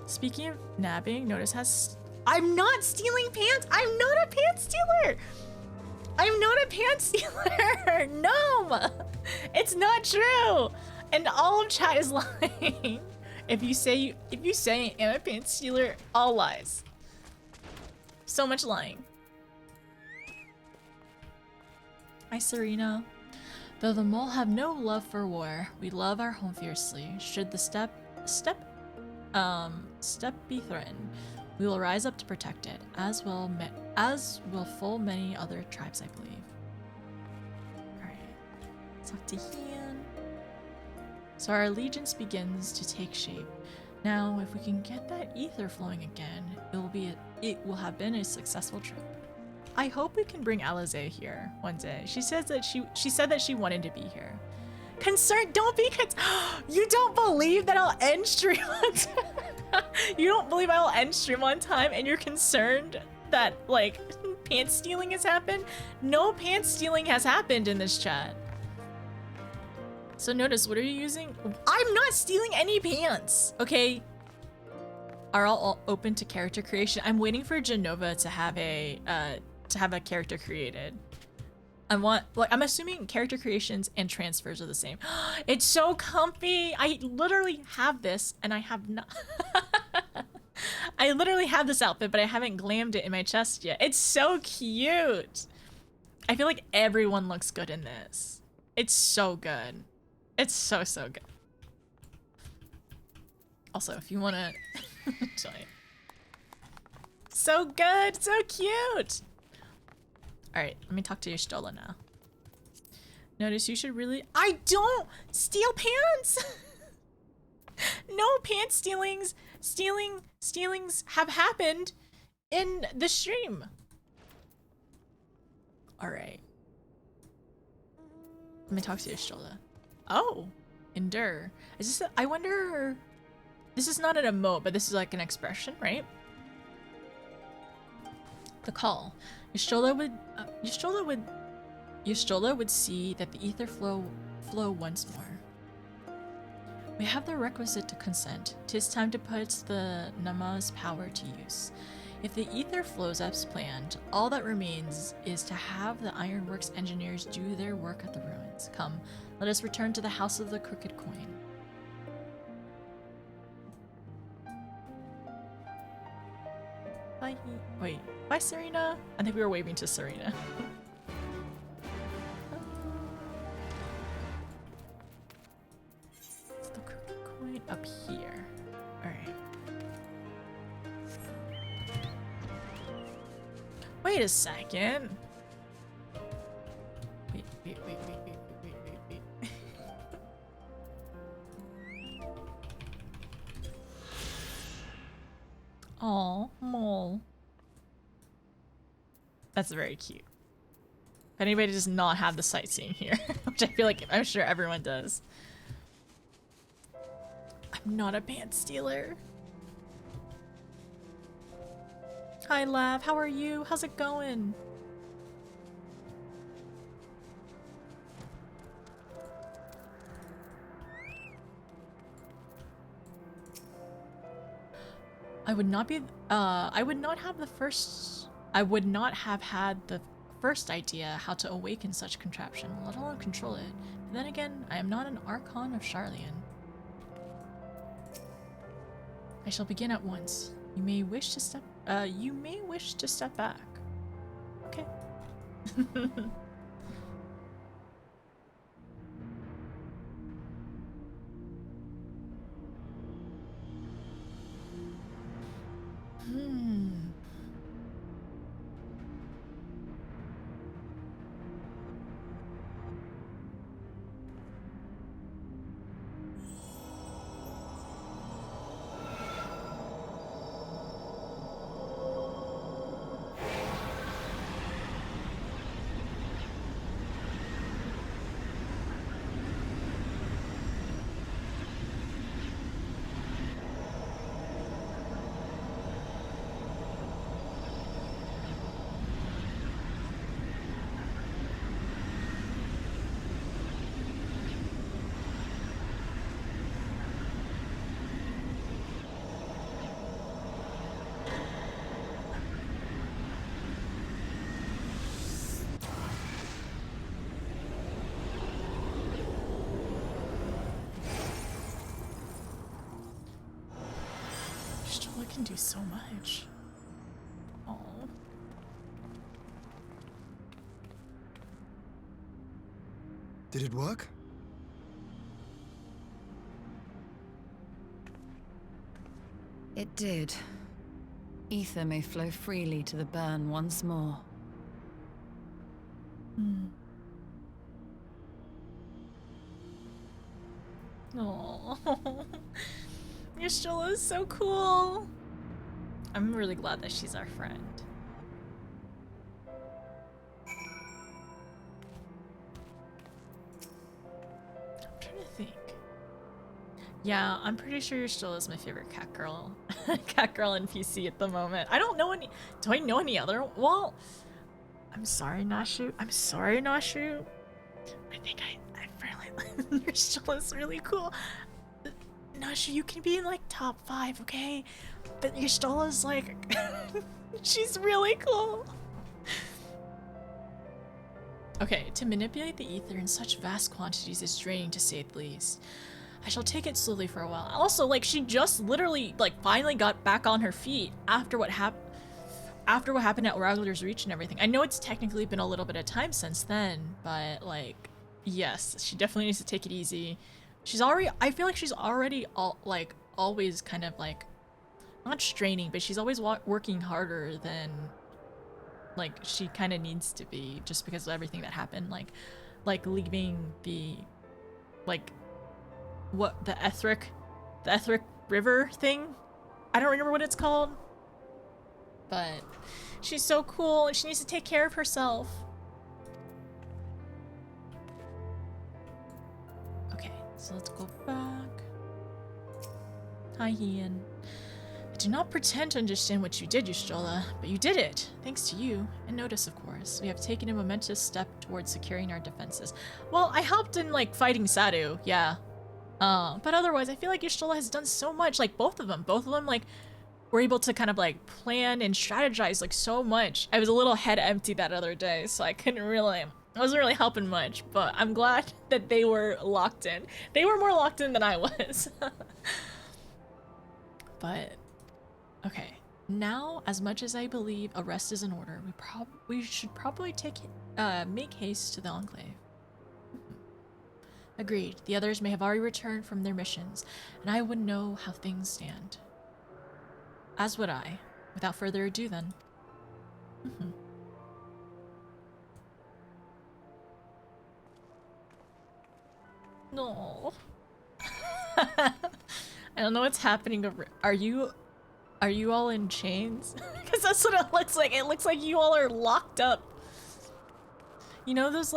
Speaking of nabbing, notice has... I'm not stealing pants! I'm not a pants stealer! I'm not a pants stealer! No! It's not true! And all of chat is lying. If you say I'm a pants stealer, all lies. So much lying. Hi, Serena. Though the mole have no love for war, we love our home fiercely. Should the step be threatened, we will rise up to protect it, as will full many other tribes, I believe. Alright, let's talk to Hian. So our allegiance begins to take shape. Now, if we can get that ether flowing again, it will have been a successful trip. I hope we can bring Alize here one day. She said that she wanted to be here. Concerned, don't be you don't believe that I'll end stream on time? You don't believe I will end stream on time and you're concerned that, like, pants stealing has happened? No pants stealing has happened in this chat. So notice, what are you using? I'm not stealing any pants, okay? Are all open to character creation? I'm waiting for Genova to have a character created. I'm assuming character creations and transfers are the same. It's so comfy. I literally have this and I have not. I literally have this outfit, but I haven't glammed it in my chest yet. It's so cute. I feel like everyone looks good in this. It's so good. It's so good. Also, if you wanna join. So good, so cute. Alright, let me talk to your Stola now. Notice you should really— I don't steal pants! No pants stealings have happened in the stream. Alright. Let me talk to your Stola. Oh, endure. Is this I wonder— this is not an emote, but this is like an expression, right? The call. Yashtola would see that the ether flow once more. We have the requisite to consent. 'Tis time to put the Nama's power to use. If the ether flows as planned, all that remains is to have the Ironworks engineers do their work at the ruins. Come, let us return to the House of the Crooked Coin. Bye. Wait. Bye, Serena. I think we were waving to Serena. It's the crooked coin up here. Alright. Wait a second. Wait. Aw, mole. That's very cute. If anybody does not have the sightseeing here, which I feel like I'm sure everyone does. I'm not a pants stealer. Hi, Lav. How are you? How's it going? I would not have had the first idea how to awaken such contraption, let alone control it. But then again, I am not an Archon of Charlian. I shall begin at once. You may wish to step back. Okay. can do so much. Oh. Did it work? It did. Ether may flow freely to the burn once more. Oh, Y'shtola is so cool. I'm really glad that she's our friend. I'm trying to think. Yeah, I'm pretty sure Y'shtola is my favorite cat girl. Cat girl NPC at the moment. I don't know any. Do I know any other? Well, I'm sorry, Nashu. I'm sorry, Nashu. I think I really Y'shtola's really cool. Nashu, you can be in like top 5, okay? But Y'shtola's like, she's really cool. Okay, to manipulate the ether in such vast quantities is draining to say the least. I shall take it slowly for a while. Also, like, she just literally, like, finally got back on her feet after what happened at Rattler's Reach and everything. I know it's technically been a little bit of time since then, but, like, yes, she definitely needs to take it easy. She's already, I feel like she's already, always kind of, like, not straining, but she's always working harder than, like, she kind of needs to be, just because of everything that happened. Like leaving the, like, what, the Etheric River thing? I don't remember what it's called. But she's so cool and she needs to take care of herself. Okay, so let's go back. Hi, Ian. I do not pretend to understand what you did, Y'shtola, but you did it. Thanks to you, and Notice, of course. We have taken a momentous step towards securing our defenses. Well, I helped in, like, fighting Sadu, yeah. But otherwise, I feel like Y'shtola has done so much, like, both of them, like, were able to kind of, like, plan and strategize, like, so much. I was a little head empty that other day, so I wasn't really helping much, but I'm glad that they were locked in. They were more locked in than I was. But, okay. Now, as much as I believe a rest is in order, we should probably make haste to the Enclave. Agreed. The others may have already returned from their missions, and I would know how things stand. As would I. Without further ado, then. No. I don't know what's happening over. Are you all in chains? Because that's what it looks like. It looks like you all are locked up. You know those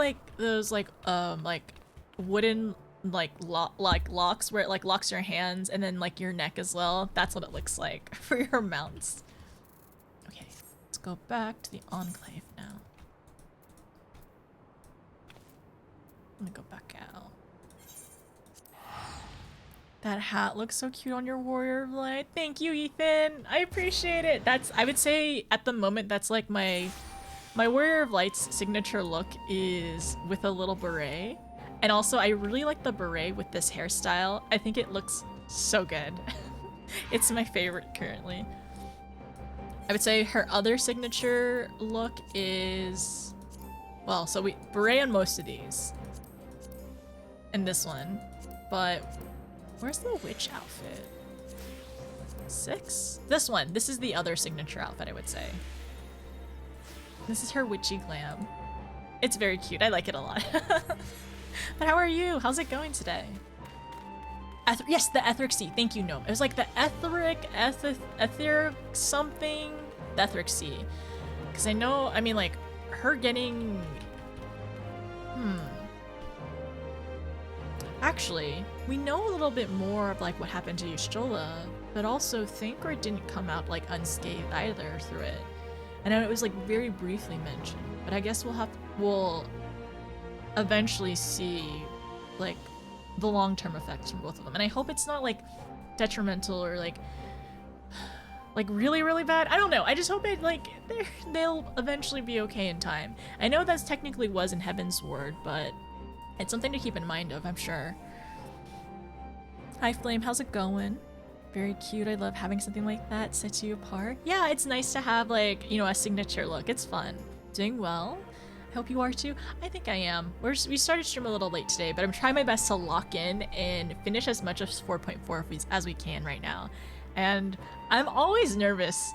wooden locks where it like locks your hands and then like your neck as well. That's what it looks like for your mounts. Okay, let's go back to the Enclave now. I'm gonna go back out. That hat looks so cute on your warrior of light. Thank you, Ethan. I appreciate it. I would say at the moment that's like my warrior of light's signature look is with a little beret. And also, I really like the beret with this hairstyle. I think it looks so good. It's my favorite currently. I would say her other signature look is... Well, so beret on most of these. And this one. But where's the witch outfit? 6? This one. This is the other signature outfit, I would say. This is her witchy glam. It's very cute. I like it a lot. But how are you? How's it going today? Yes, the Etheric Sea. Thank you, Gnome. It was like the Etheric something. The Etheric Sea. Because I know, I mean, like, her getting... Actually, we know a little bit more of, like, what happened to Y'shtola, but also Thancred didn't come out, like, unscathed either through it. I know it was, like, very briefly mentioned, but I guess we'll eventually see, like, the long-term effects from both of them. And I hope it's not, like, detrimental or, like really, really bad. I don't know. I just hope it, like, they'll eventually be okay in time. I know that's technically was in Heaven's Word, but it's something to keep in mind of, I'm sure. Hi, Flame. How's it going? Very cute. I love having something like that sets you apart. Yeah, it's nice to have like, you know, a signature look. It's fun. Doing well. I hope you are too. I think I am. We started stream a little late today, but I'm trying my best to lock in and finish as much of 4.4 as we can right now. And I'm always nervous.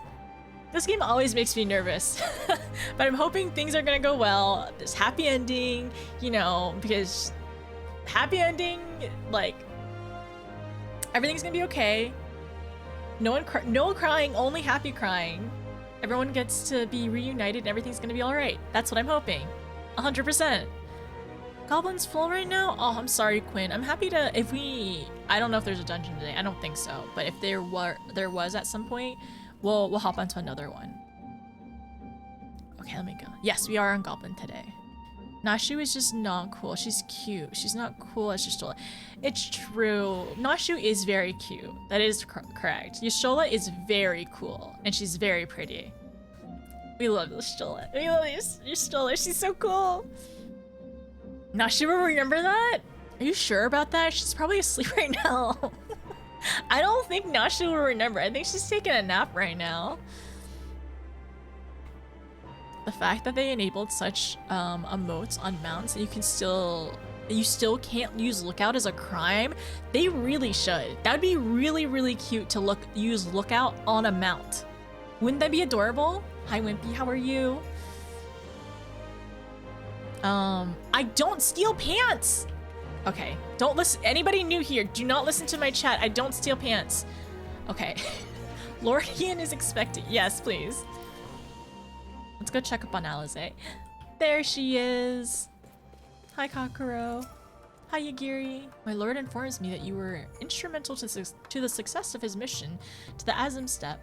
This game always makes me nervous. But I'm hoping things are gonna go well. This happy ending, you know, because happy ending, like, everything's gonna be okay. No crying, only happy crying. Everyone gets to be reunited and everything's gonna be alright. That's what I'm hoping. 100%. Goblin's full right now? Oh, I'm sorry, Quinn. I'm happy to, I don't know if there's a dungeon today. I don't think so. But if there was at some point, we'll hop onto another one. Okay, let me go. Yes, we are on Goblin today. Nashu is just not cool. She's cute. She's not cool as Y'shtola. It's true. Nashu is very cute. That is correct. Y'shtola is very cool, and she's very pretty. We love Y'shtola. We love Y'shtola. She's so cool. Nashu will remember that? Are you sure about that? She's probably asleep right now. I don't think Nashu will remember. I think she's taking a nap right now. The fact that they enabled such emotes on mounts that you still can't use lookout as a crime, they really should. That'd be really, really cute to use lookout on a mount. Wouldn't that be adorable? Hi Wimpy, how are you? I don't steal pants! Okay, don't listen. Anybody new here, do not listen to my chat. I don't steal pants. Okay. Lord Ian is expecting. Yes, please. Let's go check up on Alize. There she is. Hi, Kakuro. Hi, Yagiri. My lord informs me that you were instrumental to the success of his mission to the Azim Step.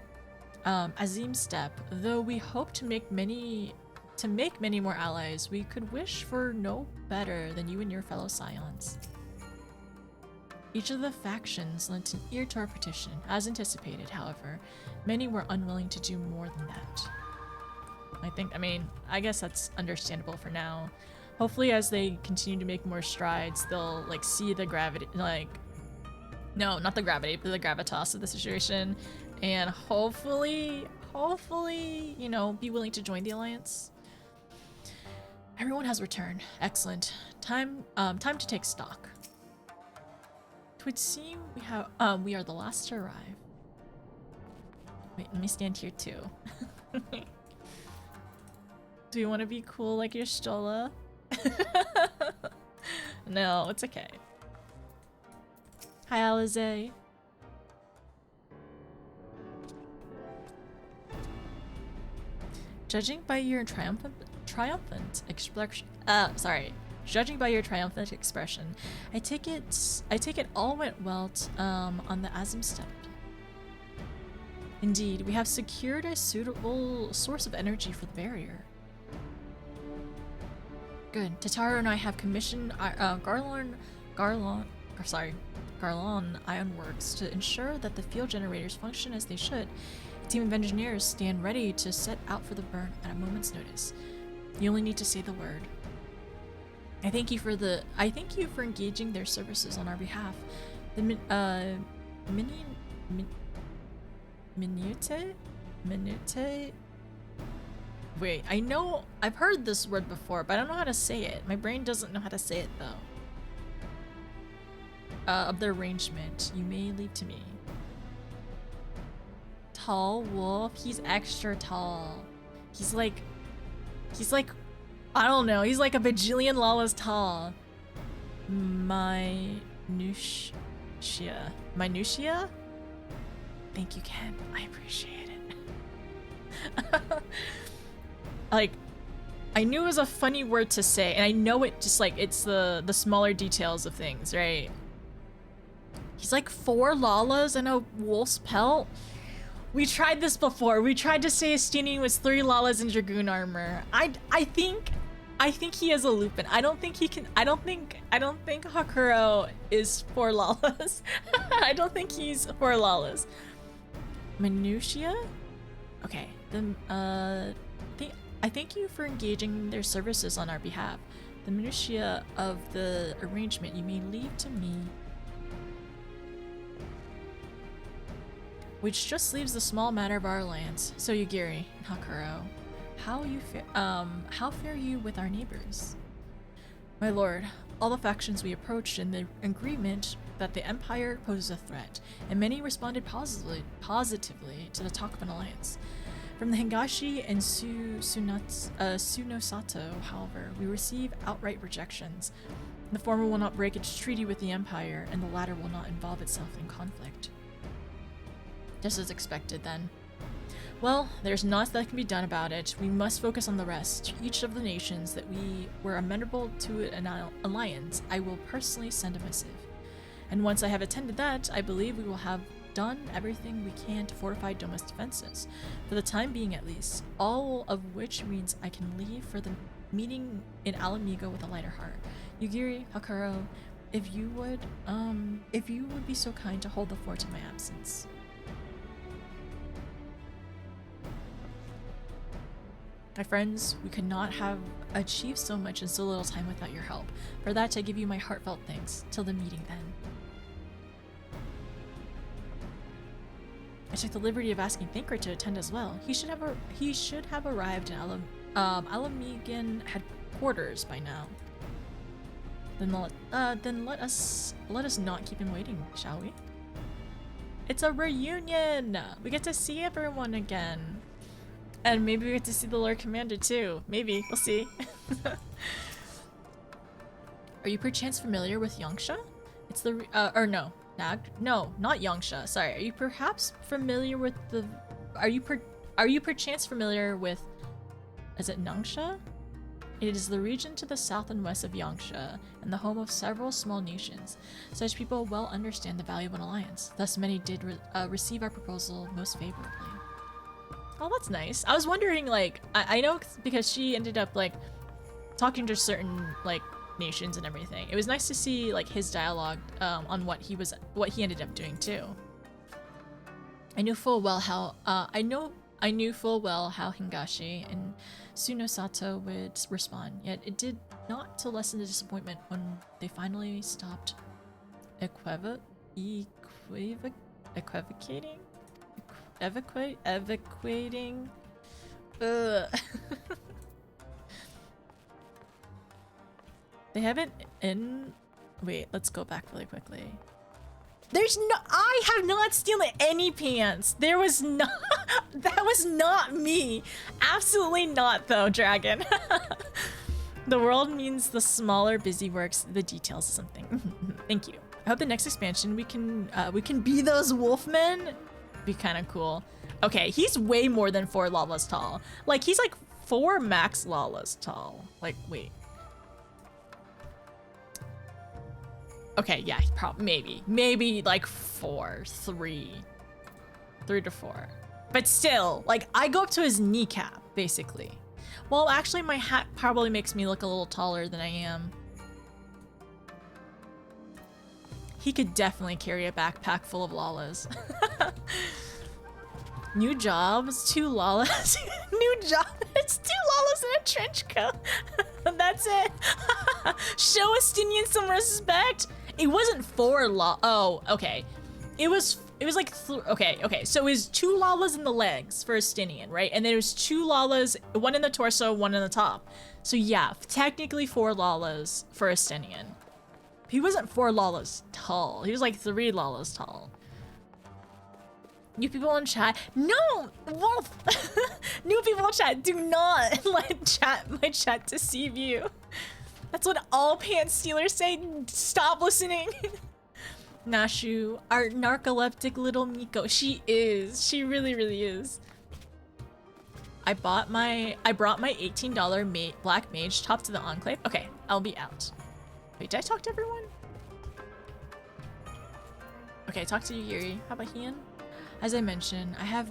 Though we hope to make many more allies, we could wish for no better than you and your fellow Scions. Each of the factions lent an ear to our petition. As anticipated, however, many were unwilling to do more than that. I guess that's understandable for now. Hopefully as they continue to make more strides, they'll like see the gravity, no, not the gravity, but the gravitas of the situation, and hopefully, you know, be willing to join the alliance. Everyone has returned. Excellent. Time to take stock. It would seem we are the last to arrive. Wait, let me stand here too. Do you want to be cool like Y'shtola? No, it's okay. Hi, Alize. Judging by your triumphant expression, judging by your triumphant expression, I take it all went well on the Azim Step. Indeed, we have secured a suitable source of energy for the barrier. Good. Tataru and I have commissioned Garlon Ironworks to ensure that the field generators function as they should. A team of engineers stand ready to set out for the burn at a moment's notice. You only need to say the word. I thank you for engaging their services on our behalf. The Minute? Wait, I've heard this word before, but I don't know how to say it. My brain doesn't know how to say it though. Of the arrangement, you may leave to me. Tall wolf, he's extra tall. He's like, I don't know, he's like a bajillion lalas tall. Minutia? Thank you, Ken. I appreciate it. Like, I knew it was a funny word to say, and I know it just like, it's the smaller details of things, right? He's like 4 lalas and a wolf's pelt. We tried this before. We tried to say Estinian was 3 lalas and dragoon armor. I think he is a Lupin. I don't think Hakuro is 4 lalas. I don't think he's 4 lalas. Minutia? Okay, then I thank you for engaging their services on our behalf. The minutiae of the arrangement you may leave to me. which just leaves the small matter of our alliance. So Yugiri and Hakuro, how fare you with our neighbors? My lord, all the factions we approached in the agreement that the Empire poses a threat, and many responded positively to the talk of an alliance. From the Hingashi and Sunosato, however, we receive outright rejections. The former will not break its treaty with the Empire, and the latter will not involve itself in conflict. Just as expected, then. Well, there's naught that can be done about it. We must focus on the rest. To each of the nations that we were amenable to an alliance, I will personally send a missive. And once I have attended that, I believe we will have done everything we can to fortify Doma's defenses, for the time being at least, all of which means I can leave for the meeting in Alamigo with a lighter heart. Yugiri, Hakuro, if you would be so kind to hold the fort in my absence. My friends, we could not have achieved so much in so little time without your help. For that, I give you my heartfelt thanks. Till the meeting then. I took the liberty of asking Thancred to attend as well. He should have arrived in Alamigan headquarters by now. Then let us not keep him waiting, shall we? It's a reunion! We get to see everyone again. And maybe we get to see the Lord Commander too. Maybe. We'll see. Are you perchance familiar with Yangsha? It's the no, not Yangsha. Sorry. Are you perhaps familiar with the? Are you perchance familiar with? Is it Nangsha? It is the region to the south and west of Yangsha, and the home of several small nations. Such people well understand the value of an alliance. Thus, many did receive our proposal most favorably. Oh, that's nice. I was wondering, like, I know because she ended up, like, talking to certain, like, nations and everything. It was nice to see, like, his dialogue on what he ended up doing, too. I knew full well how, I knew full well how Hingashi and Sunosato would respond, yet it did not to lessen the disappointment when they finally stopped evacuating. They haven't wait, let's go back really quickly. I have not stolen any pants. There was not, that was not me. Absolutely not though, Dragon. The world means the smaller busy works, the details of something. Thank you. I hope the next expansion we can be those wolfmen. Be kind of cool. Okay, he's way more than 4 Lalas tall. Like, he's like 4 max Lalas tall. Like, wait. Okay, yeah, maybe like 3 to 4. But still, like, I go up to his kneecap, basically. Well, actually, my hat probably makes me look a little taller than I am. He could definitely carry a backpack full of Lalas. New jobs, 2 Lalas. New job, it's 2 Lalas in a trench coat. That's it. Show Estinian some respect. It wasn't 4 oh, okay. It was like, okay. So it was 2 Lalas in the legs for Estinian, right? And then it was 2 Lalas, 1 in the torso, 1 in the top. So yeah, technically 4 Lalas for Estinian. He wasn't 4 Lalas tall. He was like 3 Lalas tall. New people in chat. No! Wolf! New people in chat, do not let my chat deceive you. That's what all pants stealers say. Stop listening. Nashu, our narcoleptic little Miko. She is. She really, really is. I brought my $18 black mage top to the Enclave. Okay, I'll be out. Wait, did I talk to everyone? Okay, talk to you, Yuri. How about Hian? As I mentioned, I have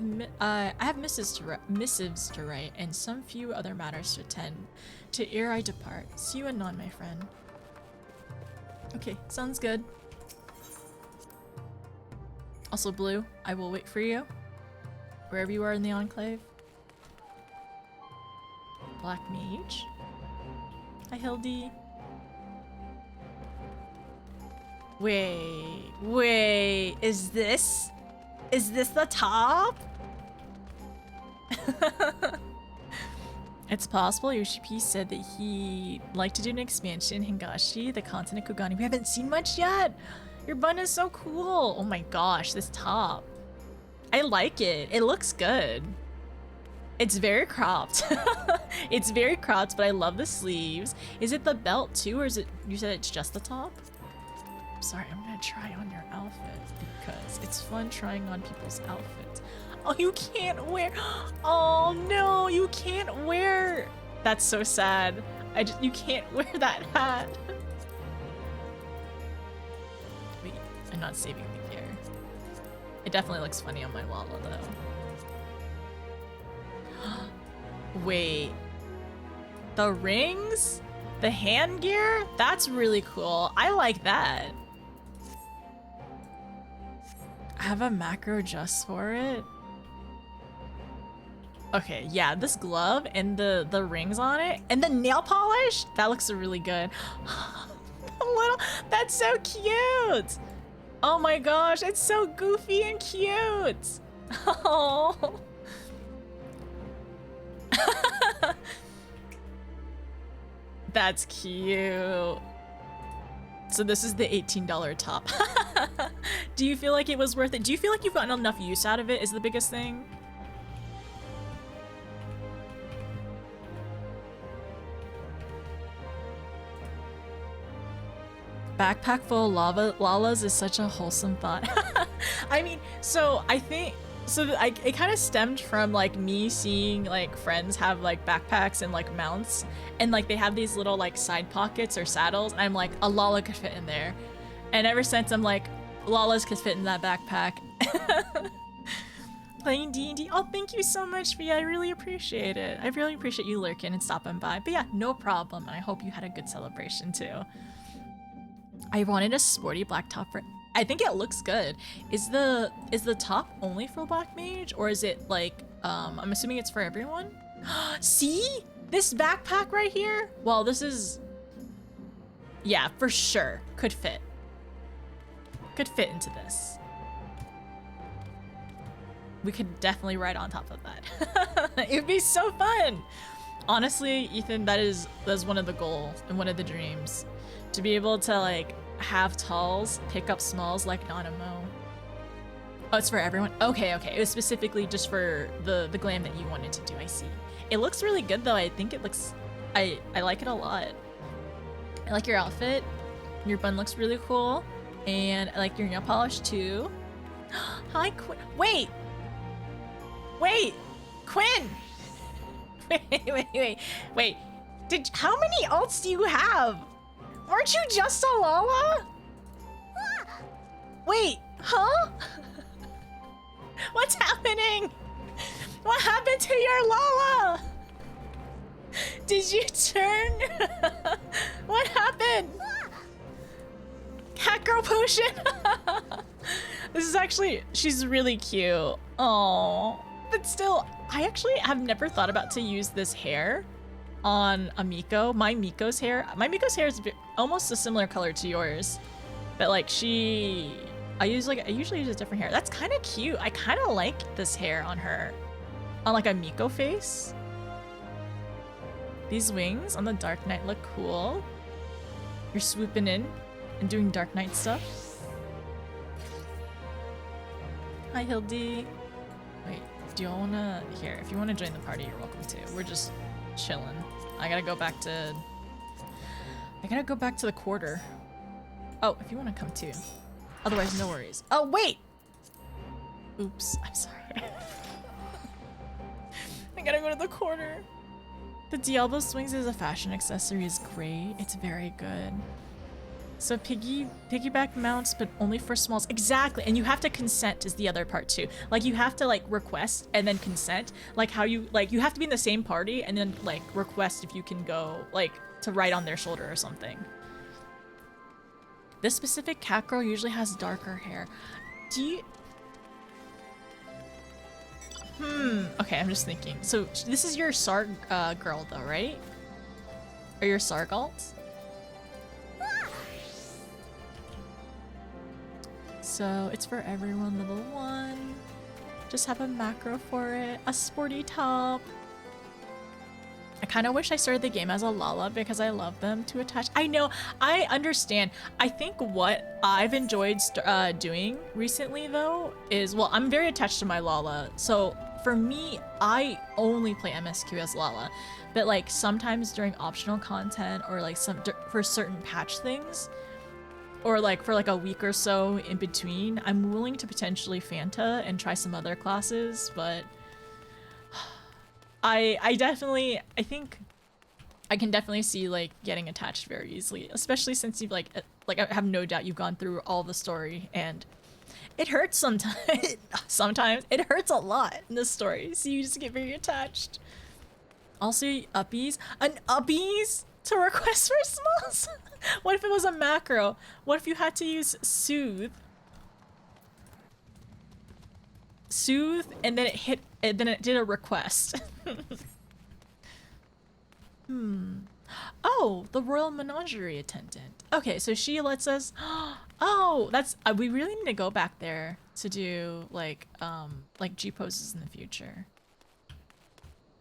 missives to write and some few other matters to attend. To ere I depart. See you anon, my friend. Okay, sounds good. Also, Blue, I will wait for you. Wherever you are in the Enclave. Black Mage. Hi, Hildy. Wait, is this Is this the top? It's possible Yoshipi said that he'd like to do an expansion in Hingashi, the continent Kugani. We haven't seen much yet. Your bun is so cool. Oh my gosh, this top. I like it. It looks good. It's very cropped. It's very cropped, but I love the sleeves. Is it the belt too, or is it, you said it's just the top? Sorry, I'm gonna try on your outfit because it's fun trying on people's outfits. Oh, you can't wear, oh no, you can't wear. That's so sad. You can't wear that hat. Wait, I'm not saving the gear. It definitely looks funny on my Lala though. Wait, the rings? The hand gear? That's really cool. I like that. I have a macro just for it. Okay, yeah, this glove and the rings on it and the nail polish, that looks really good. That's so cute. Oh my gosh, it's so goofy and cute. Oh. That's cute. So this is the $18 top. Do you feel like it was worth it? Do you feel like you've gotten enough use out of it is the biggest thing? Backpack full of lalas is such a wholesome thought. I mean, so I think, it kind of stemmed from like me seeing like friends have like backpacks and like mounts, and like they have these little like side pockets or saddles, and I'm like, a lala could fit in there. And ever since I'm like, lalas could fit in that backpack. Playing D&D. Oh, thank you so much, Via. I really appreciate it. I really appreciate you lurking and stopping by. But yeah, no problem. And I hope you had a good celebration too. I wanted a sporty black top for, I think it looks good. Is the top only for Black Mage, or is it like, I'm assuming it's for everyone? See? This backpack right here? Well, this is, yeah, for sure. Could fit. Could fit into this. We could definitely ride on top of that. It would be so fun. Honestly, Ethan, that's one of the goals and one of the dreams. To be able to like have talls pick up smalls like Nanamo. Oh, it's for everyone? Okay. It was specifically just for the glam that you wanted to do, I see. It looks really good though. I think it looks, I like it a lot. I like your outfit. Your bun looks really cool. And I like your nail polish too. Hi, Quinn. Wait, Quinn. Wait. How many alts do you have? Weren't you just a Lala? Wait, huh? What's happening? What happened to your Lala? Did you turn? What happened? Cat girl potion? This is actually, she's really cute. Oh, but still, I actually have never thought about to use this hair on a Miko. My Miko's hair is almost a similar color to yours, but like I usually use a different hair. That's kind of cute. I kind of like this hair on her, on like a Miko face. These wings on the Dark Knight look cool. You're swooping in and doing Dark Knight stuff. Hi, Hildy. Wait, do you wanna, here, if you wanna join the party, you're welcome to. We're just chilling. I gotta go back to the quarter. Oh, if you wanna come too. Otherwise, no worries. Oh, wait! Oops, I'm sorry. I gotta go to the quarter. The Diablo Swings as a fashion accessory is great. It's very good. So piggyback mounts, but only for smalls. Exactly, and you have to consent is the other part too. Like you have to like request and then consent. Like how you have to be in the same party and then like request if you can go like to ride on their shoulder or something. This specific cat girl usually has darker hair. Do you? Okay, I'm just thinking. So this is your Sarg girl though, right? Or your Sargalt? So it's for everyone, level 1. Just have a macro for it. A sporty top. I kind of wish I started the game as a Lala because I love them to attach. I know, I understand. I think what I've enjoyed doing recently though is, well, I'm very attached to my Lala. So for me, I only play MSQ as Lala. But like sometimes during optional content or like for certain patch things, or like for like a week or so in between, I'm willing to potentially Fanta and try some other classes, but I definitely, I think I can definitely see like getting attached very easily, especially since you've like I have no doubt you've gone through all the story and it hurts sometimes. Sometimes it hurts a lot in the story, so you just get very attached. Also, uppies, an uppies to request for smalls. What if it was a macro? What if you had to use soothe? Soothe, and then it hit, and then it did a request. Oh, the royal menagerie attendant. Okay, so she lets us. Oh, that's. We really need to go back there to do like G poses in the future.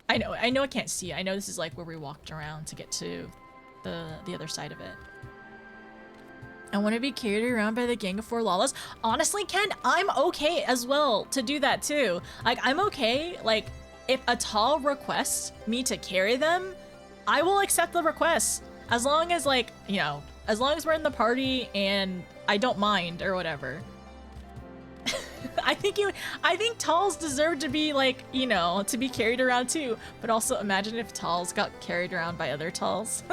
I know I can't see. I know this is like where we walked around to get to the other side of it. I want to be carried around by the gang of 4 Lalas. Honestly, Ken, I'm okay as well to do that too. Like, I'm okay. Like, if a tall requests me to carry them, I will accept the request. As long as, like, you know, as long as we're in the party and I don't mind or whatever. I think Talls deserve to be, like, you know, to be carried around too. But also imagine if Talls got carried around by other Talls.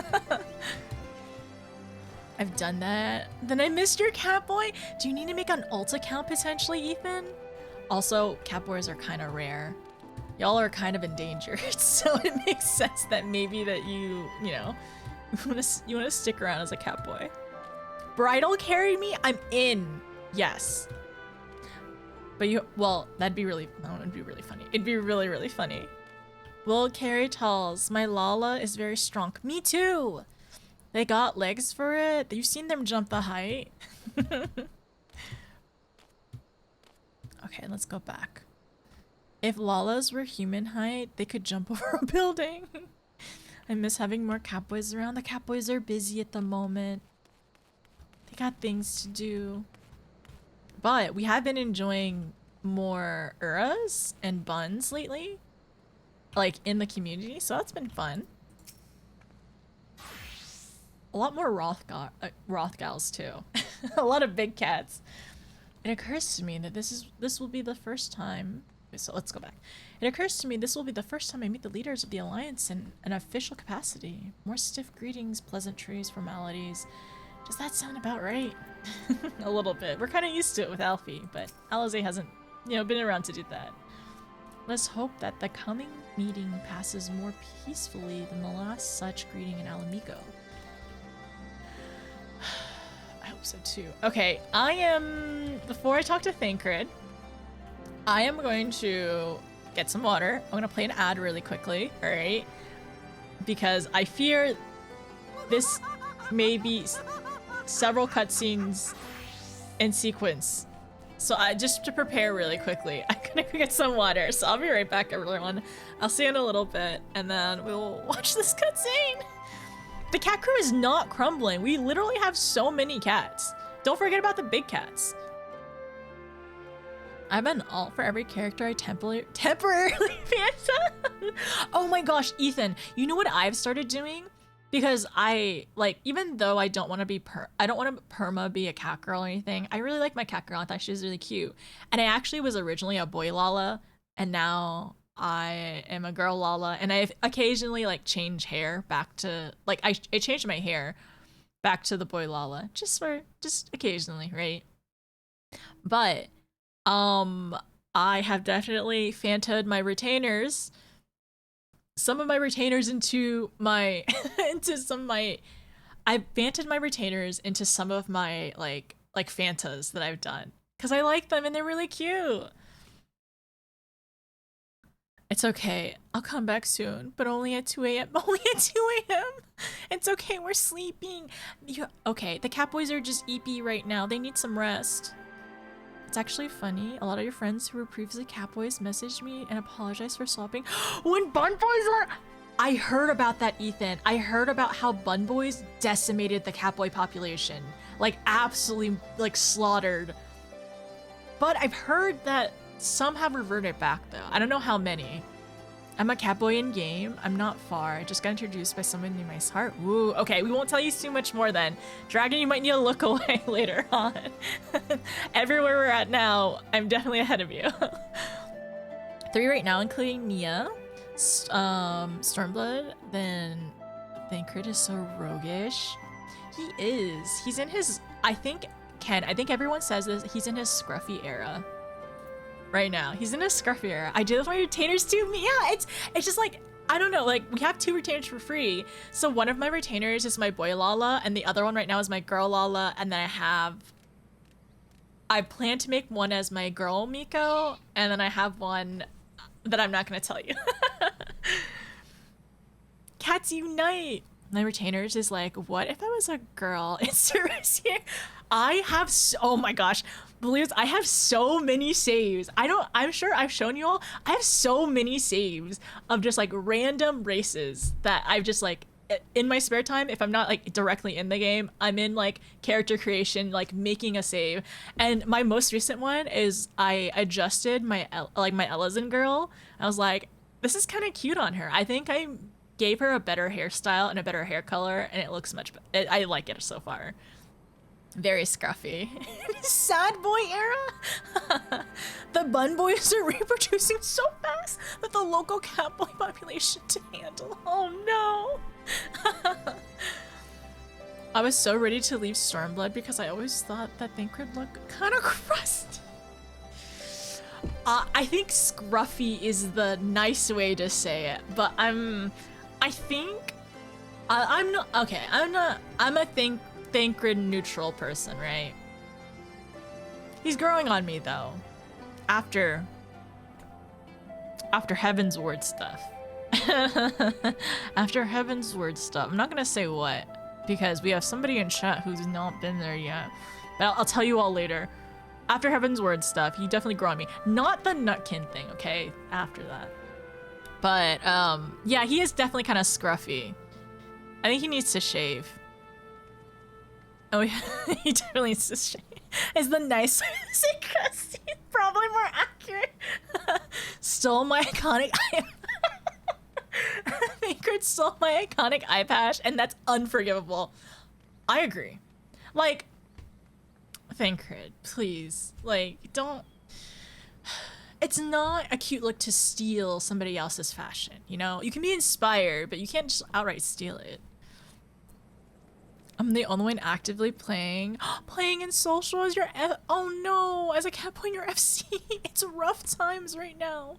I've done that. Then I missed your Catboy. Do you need to make an alt account potentially, Ethan? Also, Catboys are kind of rare. Y'all are kind of endangered, so it makes sense that maybe that you know, you want to stick around as a Catboy. Bridal carry me? I'm in. Yes. But well, that'd be really, no, it'd be really funny. It'd be really, really funny. Will carry Talls. My Lala is very strong. Me too. They got legs for it. You've seen them jump the height. Okay, let's go back. If Lalas were human height, they could jump over a building. I miss having more Catboys around. The Catboys are busy at the moment. They got things to do. But we have been enjoying more Uras and buns lately. Like in the community, so that's been fun. A lot more Rothgals too. A lot of big cats. It occurs to me that this will be the first time. So let's go back. It occurs to me this will be the first time I meet the leaders of the Alliance in an official capacity. More stiff greetings, pleasantries, formalities. Does that sound about right? A little bit. We're kind of used to it with Alfie, but Alize hasn't, you know, been around to do that. Let's hope that the coming meeting passes more peacefully than the last such greeting in Alamigo. I hope so too. Okay, before I talk to Thancred, I am going to get some water. I'm gonna play an ad really quickly, all right? Because I fear this may be several cutscenes in sequence. So just to prepare really quickly, I'm gonna go get some water. So I'll be right back, everyone. I'll see you in a little bit, and then we'll watch this cutscene. The cat crew is not crumbling. We literally have so many cats. Don't forget about the big cats. I'm an alt for every character I temporarily Fanta. Oh my gosh, Ethan, you know what I've started doing? Because I, like, even though I don't want to be I don't want to perma be a cat girl or anything, I really like my cat girl. I thought she was really cute. And I actually was originally a boy Lala, and now I am a girl Lala, and I occasionally like change hair back to, like, I changed my hair back to the boy Lala just occasionally, right? But I have definitely Fanta'd my retainers, some of my retainers into my I've Fanta'd my retainers into some of my like Fantas that I've done because I like them and they're really cute. It's okay. I'll come back soon, but only at 2 a.m. Only at 2 a.m. It's okay. We're sleeping. Okay, the Catboys are just eepy right now. They need some rest. It's actually funny. A lot of your friends who were previously Catboys messaged me and apologized for swapping. When Bun Boys were... I heard about that, Ethan. I heard about how Bun Boys decimated the Catboy population. Like, absolutely, like, slaughtered. But I've heard that some have reverted back, though. I don't know how many. I'm a Catboy in game. I'm not far. I just got introduced by someone named Ice Heart. Woo. Okay, we won't tell you too much more then. Dragon, you might need to look away later on. Everywhere we're at now, I'm definitely ahead of you. 3 right now, including Nia, Stormblood, then Thancred is so roguish. He is. He's in his, I think everyone says this, he's in his scruffy era. Right now, he's in a scruffy era. I did my retainers too. Yeah, it's just like, I don't know, like we have 2 retainers for free. So one of my retainers is my boy Lala, and the other one right now is my girl Lala, and then I plan to make one as my girl Miko, and then I have one that I'm not gonna tell you. Cats unite. My retainers is like, what if I was a girl in service here? I have, oh my gosh, believe I have so many saves. I'm sure I've shown you all. I have so many saves of just like random races that I've just like, in my spare time, if I'm not like directly in the game, I'm in like character creation, like making a save. And my most recent one is I adjusted my Ellison girl. I was like, this is kind of cute on her. I think I gave her a better hairstyle and a better hair color, and it looks much better. I like it so far. Very scruffy. Sad boy era? The Bun Boys are reproducing so fast that the local Catboy population to handle. Oh no. I was so ready to leave Stormblood because I always thought that Thancred looked kind of crusty. I think scruffy is the nice way to say it, but I'm a Thancred neutral person, right? He's growing on me though. After Heaven's Word stuff. After Heaven's Word stuff. I'm not gonna say what, because we have somebody in chat who's not been there yet. But I'll tell you all later. After Heaven's Word stuff, he definitely grew on me. Not the Nutkin thing, okay? After that. But yeah, he is definitely kind of scruffy. I think he needs to shave. Oh yeah, he definitely needs to shave. Is the nice way to say crusty probably more accurate? Stole my iconic eye. Thancred stole my iconic eye patch, and that's unforgivable. I agree. Like, Thancred, please, like, don't. It's not a cute look to steal somebody else's fashion, you know? You can be inspired, but you can't just outright steal it. I'm the only one actively playing. Playing in social as your oh no, as a Catboy in your FC. It's rough times right now.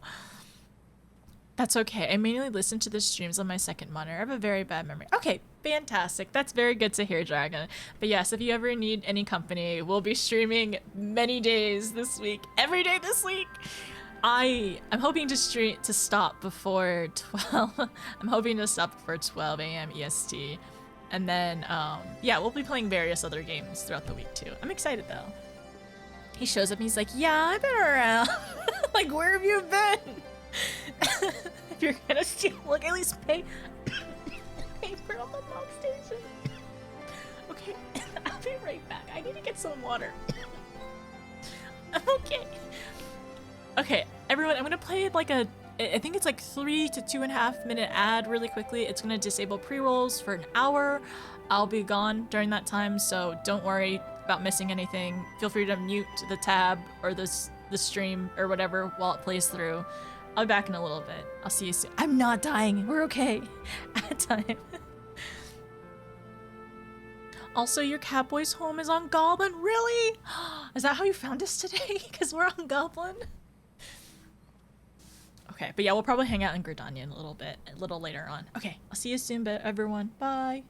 That's okay. I mainly listen to the streams on my second monitor. I have a very bad memory. Okay, fantastic. That's very good to hear, Dragon. But yes, if you ever need any company, we'll be streaming many days this week. Every day this week. I'm hoping to stop before 12. I'm hoping to stop before 12 a.m. EST. And then, yeah, we'll be playing various other games throughout the week too. I'm excited though. He shows up and he's like, yeah, I've been around. Like, where have you been? If you're gonna steal, look, at least pay for on the mob station. Okay, I'll be right back. I need to get some water. I'm okay. Okay, everyone, I'm gonna play like I think it's like 3 to 2.5 minute ad really quickly. It's gonna disable pre-rolls for an hour. I'll be gone during that time, so don't worry about missing anything. Feel free to mute the tab or the stream or whatever while it plays through. I'll be back in a little bit. I'll see you soon. I'm not dying. We're okay. At time. Also, your Catboy's home is on Goblin? Really? Is that how you found us today? Because we're on Goblin? Okay, but yeah, we'll probably hang out in Gridania a little later on. Okay, I'll see you soon, everyone. Bye.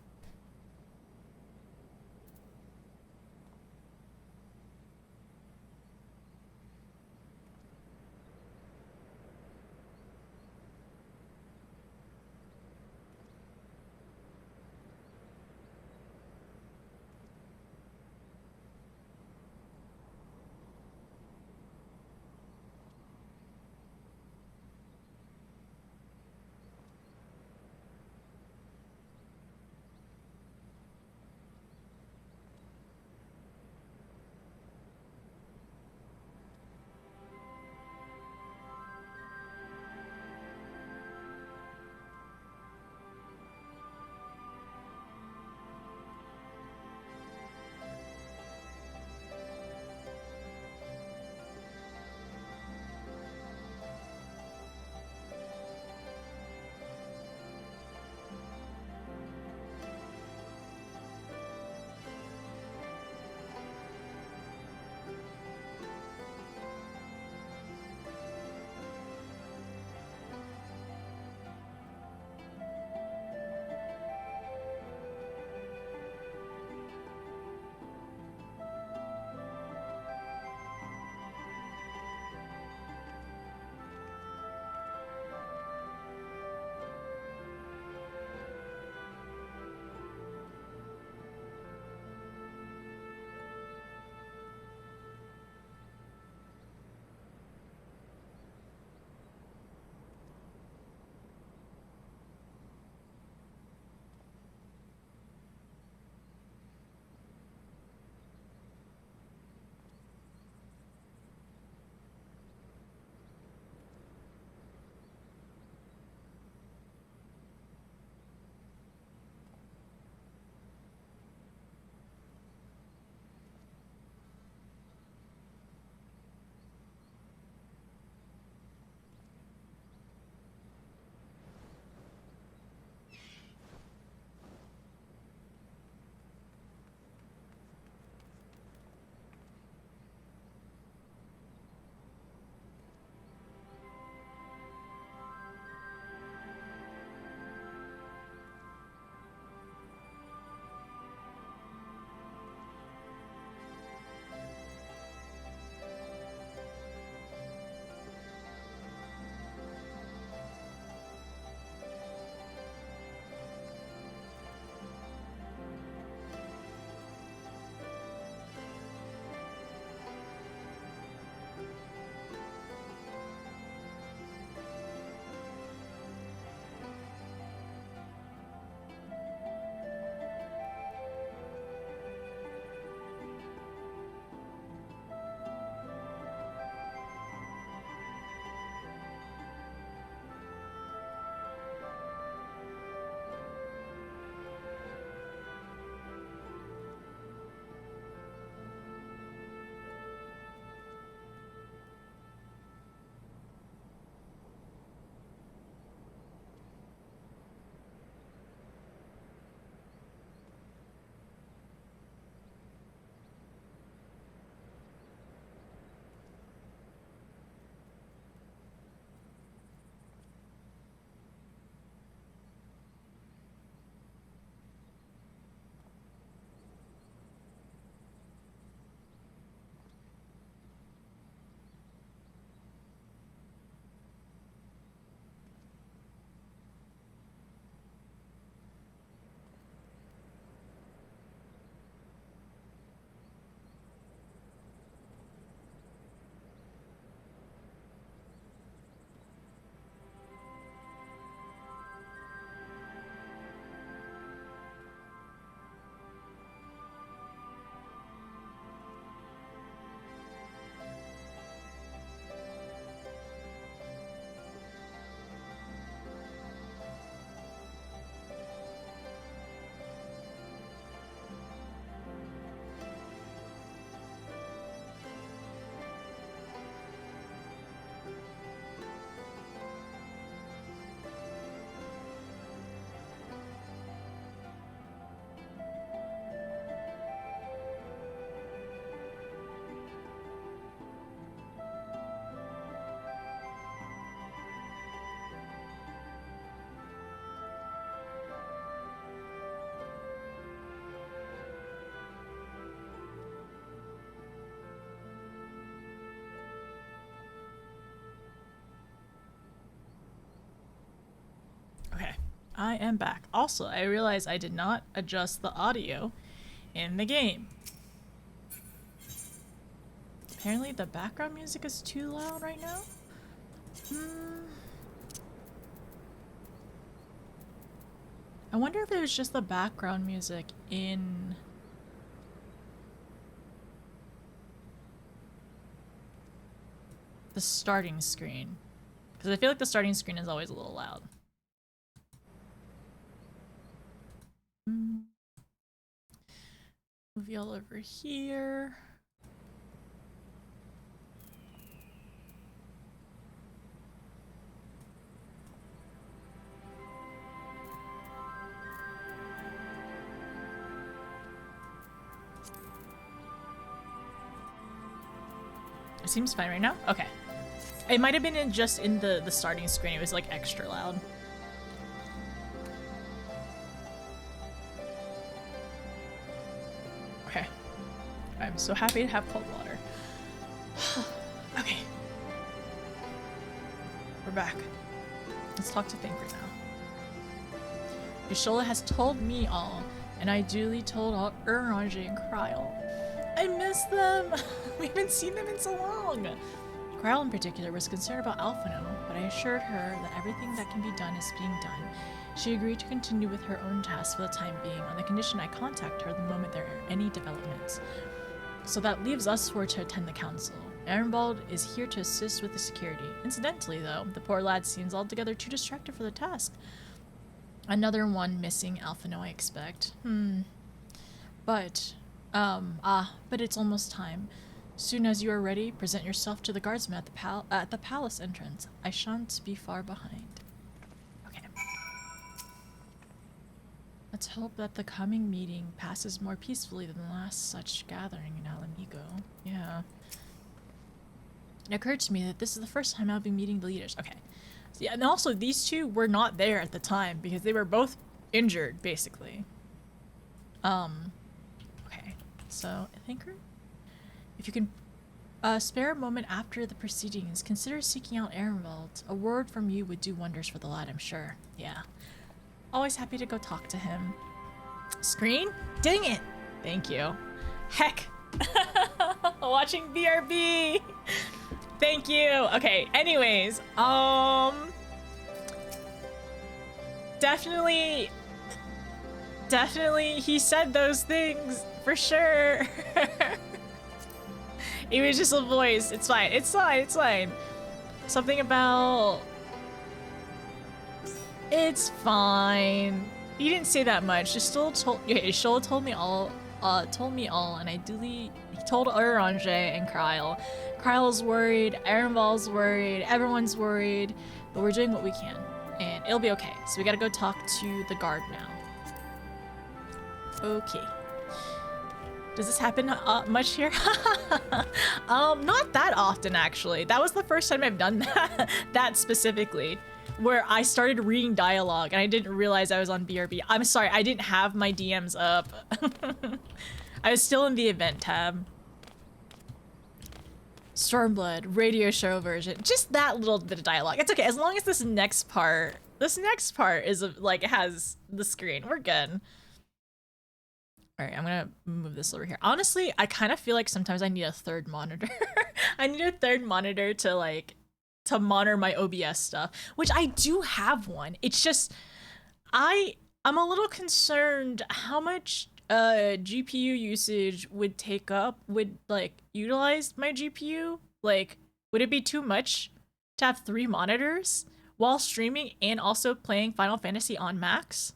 I am back. Also, I realized I did not adjust the audio in the game. Apparently the background music is too loud right now. I wonder if it was just the background music in... the starting screen. Because I feel like the starting screen is always a little loud. Move y'all over here. It seems fine right now? Okay. It might have been just in the starting screen. It was like extra loud. Okay. I'm so happy to have cold water. Okay. We're back. Let's talk to Thinker now. Yashola has told me all, and I duly told all Orange and Kryl. I miss them! We haven't seen them in so long! Kryl in particular was concerned about Alphino, but I assured her that everything that can be done is being done. She agreed to continue with her own tasks for the time being, on the condition I contact her the moment there are any developments. So that leaves us four to attend the council. Ehrenwald is here to assist with the security. Incidentally, though, the poor lad seems altogether too distracted for the task. Another one missing Alphino, I expect. But it's almost time. Soon as you are ready, present yourself to the guardsman at the palace entrance. I shan't be far behind. Okay. Let's hope that the coming meeting passes more peacefully than the last such gathering in Alamigo. Yeah. It occurred to me that this is the first time I'll be meeting the leaders. Okay. So yeah, and also these two were not there at the time because they were both injured, basically. Okay. So, I think if you can spare a moment after the proceedings, consider seeking out Ehrenwald. A word from you would do wonders for the lad, I'm sure. Yeah. Always happy to go talk to him. Screen? Dang it! Thank you. Heck! Watching BRB! Thank you! Okay, anyways, Definitely he said those things, for sure. It was just a voice. It's fine. It's fine. It's fine. Something about... It's fine. He didn't say that much. Just still told... Okay, Shola told me all, and I duly... He told Orange and Kryl. Kryl's worried, Ehrenwald's worried, everyone's worried, but we're doing what we can. And it'll be okay. So we gotta go talk to the guard now. Okay. Does this happen much here? Not that often, actually. That was the first time I've done that specifically, where I started reading dialogue and I didn't realize I was on BRB. I'm sorry, I didn't have my DMs up. I was still in the event tab. Stormblood, radio show version. Just that little bit of dialogue. It's okay, as long as this next part is like, it has the screen. We're good. All right, I'm gonna move this over here. Honestly, I kind of feel like sometimes I need a third monitor. I need a third monitor to monitor my OBS stuff, which I do have one. It's just, I'm a little concerned how much GPU usage would utilize my GPU. Like, would it be too much to have 3 monitors while streaming and also playing Final Fantasy on max?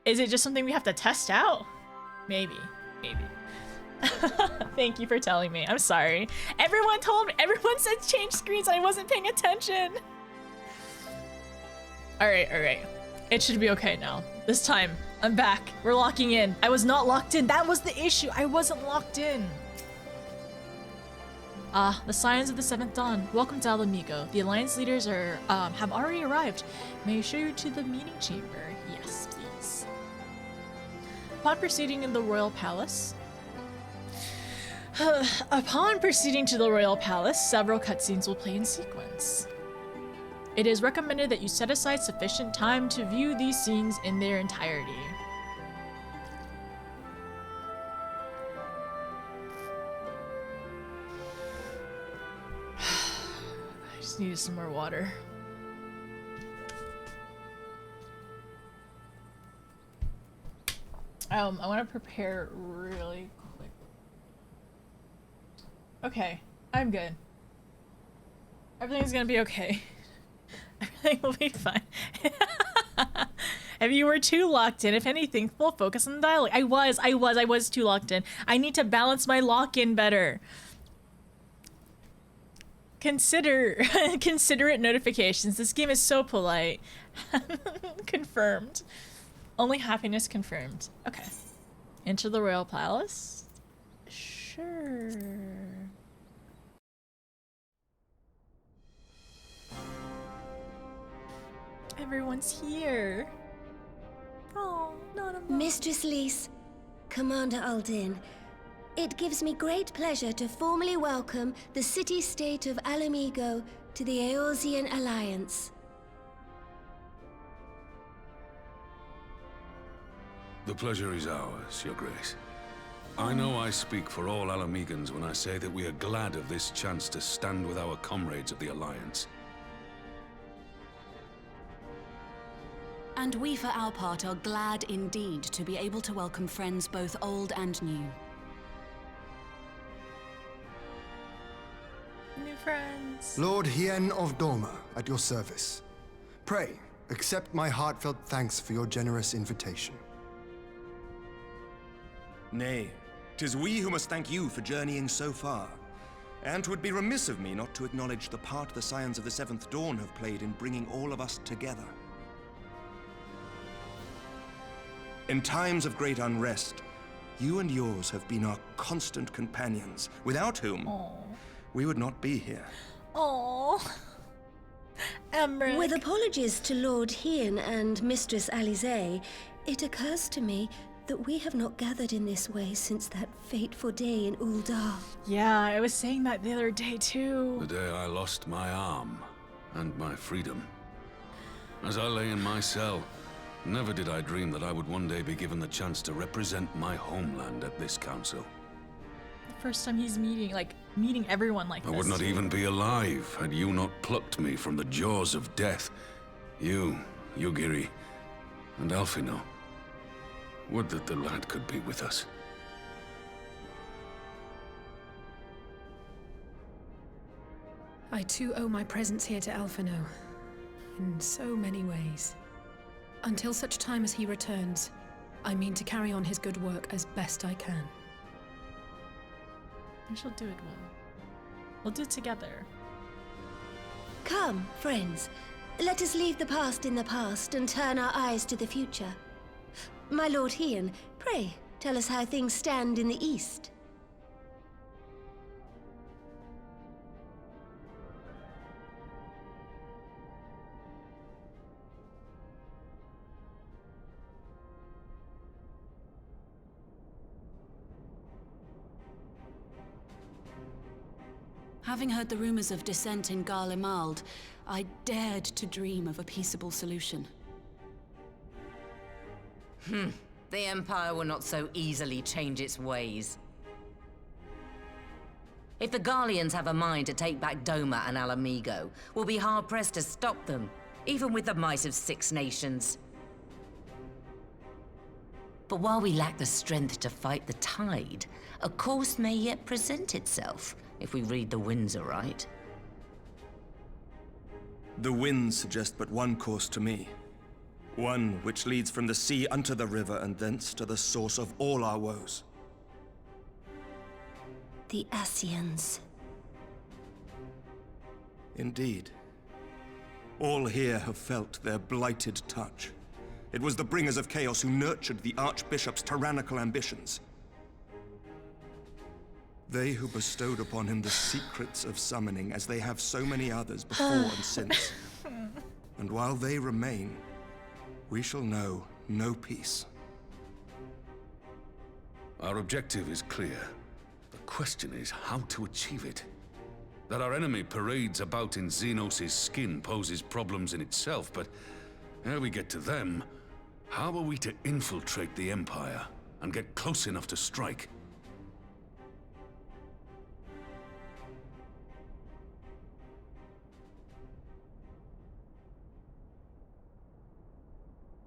Is it just something we have to test out? Maybe. Thank you for telling me. I'm sorry. Everyone said change screens and I wasn't paying attention. All right. It should be okay now. This time, I'm back. We're locking in. I was not locked in. That was the issue. I wasn't locked in. The Scions of the Seventh Dawn. Welcome to Alamigo. The Alliance leaders have already arrived. May I show you to the meeting chamber? Yes, please. Upon proceeding to the Royal Palace, several cutscenes will play in sequence. It is recommended that you set aside sufficient time to view these scenes in their entirety. I just needed some more water. I want to prepare really quick. Okay, I'm good. Everything's gonna be okay. Everything will be fine. If you were too locked in, if anything, full focus on the dialogue. I was too locked in. I need to balance my lock-in better. Considerate notifications. This game is so polite. Confirmed. Only happiness confirmed. Okay. Enter the Royal Palace? Sure. Everyone's here. Oh, not a mom. Mistress Lys, Commander Aldin, it gives me great pleasure to formally welcome the city-state of Alamigo to the Eorzean Alliance. The pleasure is ours, Your Grace. I know I speak for all Alamegans when I say that we are glad of this chance to stand with our comrades of the Alliance. And we, for our part, are glad indeed to be able to welcome friends both old and new. New friends. Lord Hien of Doma, at your service. Pray, accept my heartfelt thanks for your generous invitation. Nay, 'tis we who must thank you for journeying so far. And 'twould be remiss of me not to acknowledge the part the Scions of the Seventh Dawn have played in bringing all of us together. In times of great unrest, you and yours have been our constant companions, without whom we would not be here. Oh, Emmerich. With apologies to Lord Hien and Mistress Alize, it occurs to me that we have not gathered in this way since that fateful day in Uldar. Yeah, I was saying that the other day The too. day I lost my arm and my freedom. As I lay in my cell, never did I dream that I would one day be given the chance to represent my homeland at this council. The first time he's meeting everyone like I this. would not even be alive had you not plucked me from the jaws of death. You, Yugiri, and Alphino. Would that the lad could be with us. I too owe my presence here to Alphino, in so many ways. Until such time as he returns, I mean to carry on his good work as best I can. We shall do it well. We'll do it together. Come, friends, let us leave the past in the past and turn our eyes to the future. My Lord Hien, pray, tell us how things stand in the East. Having heard the rumors of dissent in Garlemald, I dared to dream of a peaceable solution. The Empire will not so easily change its ways. If the Garleans have a mind to take back Doma and Alamigo, we'll be hard-pressed to stop them, even with the might of 6 nations. But while we lack the strength to fight the tide, a course may yet present itself, if we read the winds aright. The winds suggest but one course to me. One which leads from the sea unto the river and thence to the source of all our woes. The Ascians. Indeed. All here have felt their blighted touch. It was the bringers of chaos who nurtured the Archbishop's tyrannical ambitions. They who bestowed upon him the secrets of summoning, as they have so many others before and since. And while they remain, we shall know no peace. Our objective is clear. The question is how to achieve it. That our enemy parades about in Xenos' skin poses problems in itself, but ere we get to them, how are we to infiltrate the Empire and get close enough to strike?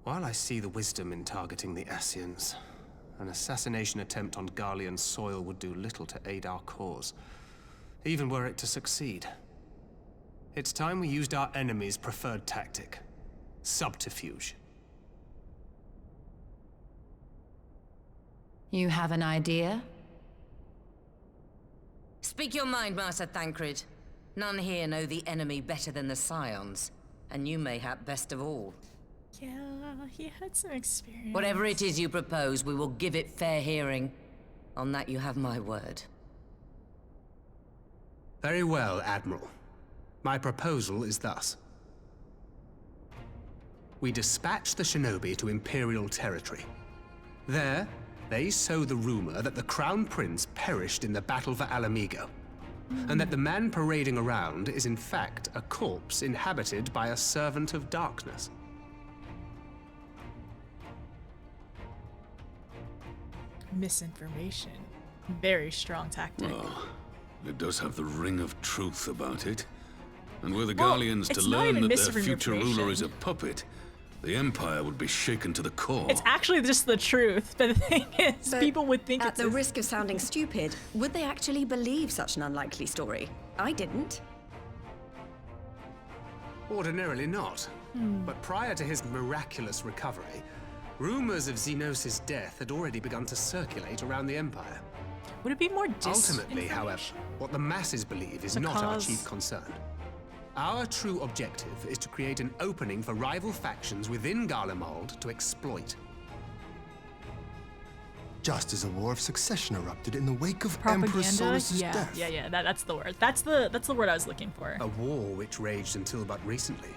While I see the wisdom in targeting the Ascians, an assassination attempt on Garlean soil would do little to aid our cause, even were it to succeed. It's time we used our enemy's preferred tactic: subterfuge. You have an idea? Speak your mind, Master Thancred. None here know the enemy better than the Scions, and you mayhap best of all. Yeah, he had some experience. Whatever it is you propose, we will give it fair hearing. On that you have my word. Very well, Admiral. My proposal is thus. We dispatch the shinobi to Imperial territory. There, they sow the rumor that the Crown Prince perished in the battle for Alamigo, and that the man parading around is in fact a corpse inhabited by a servant of darkness. Misinformation. Very strong tactic. Well, it does have the ring of truth about it. And were the Well, Garleans to it's not learn even that their future misinformation. ruler is a puppet, the Empire would be shaken to the core. It's actually just the truth, but the thing is, But people would think at it's the risk of sounding stupid, would they actually believe such an unlikely story? I didn't. Ordinarily not. But prior to his miraculous recovery, rumors of Xenos' death had already begun to circulate around the Empire. Would it be more Ultimately, however, what the masses believe is not our chief concern. Our true objective is to create an opening for rival factions within Garlemald to exploit. Just as a war of succession erupted in the wake of Emperor propaganda? Solus's death. Yeah, that's the word. That's the word I was looking for. A war which raged until but recently,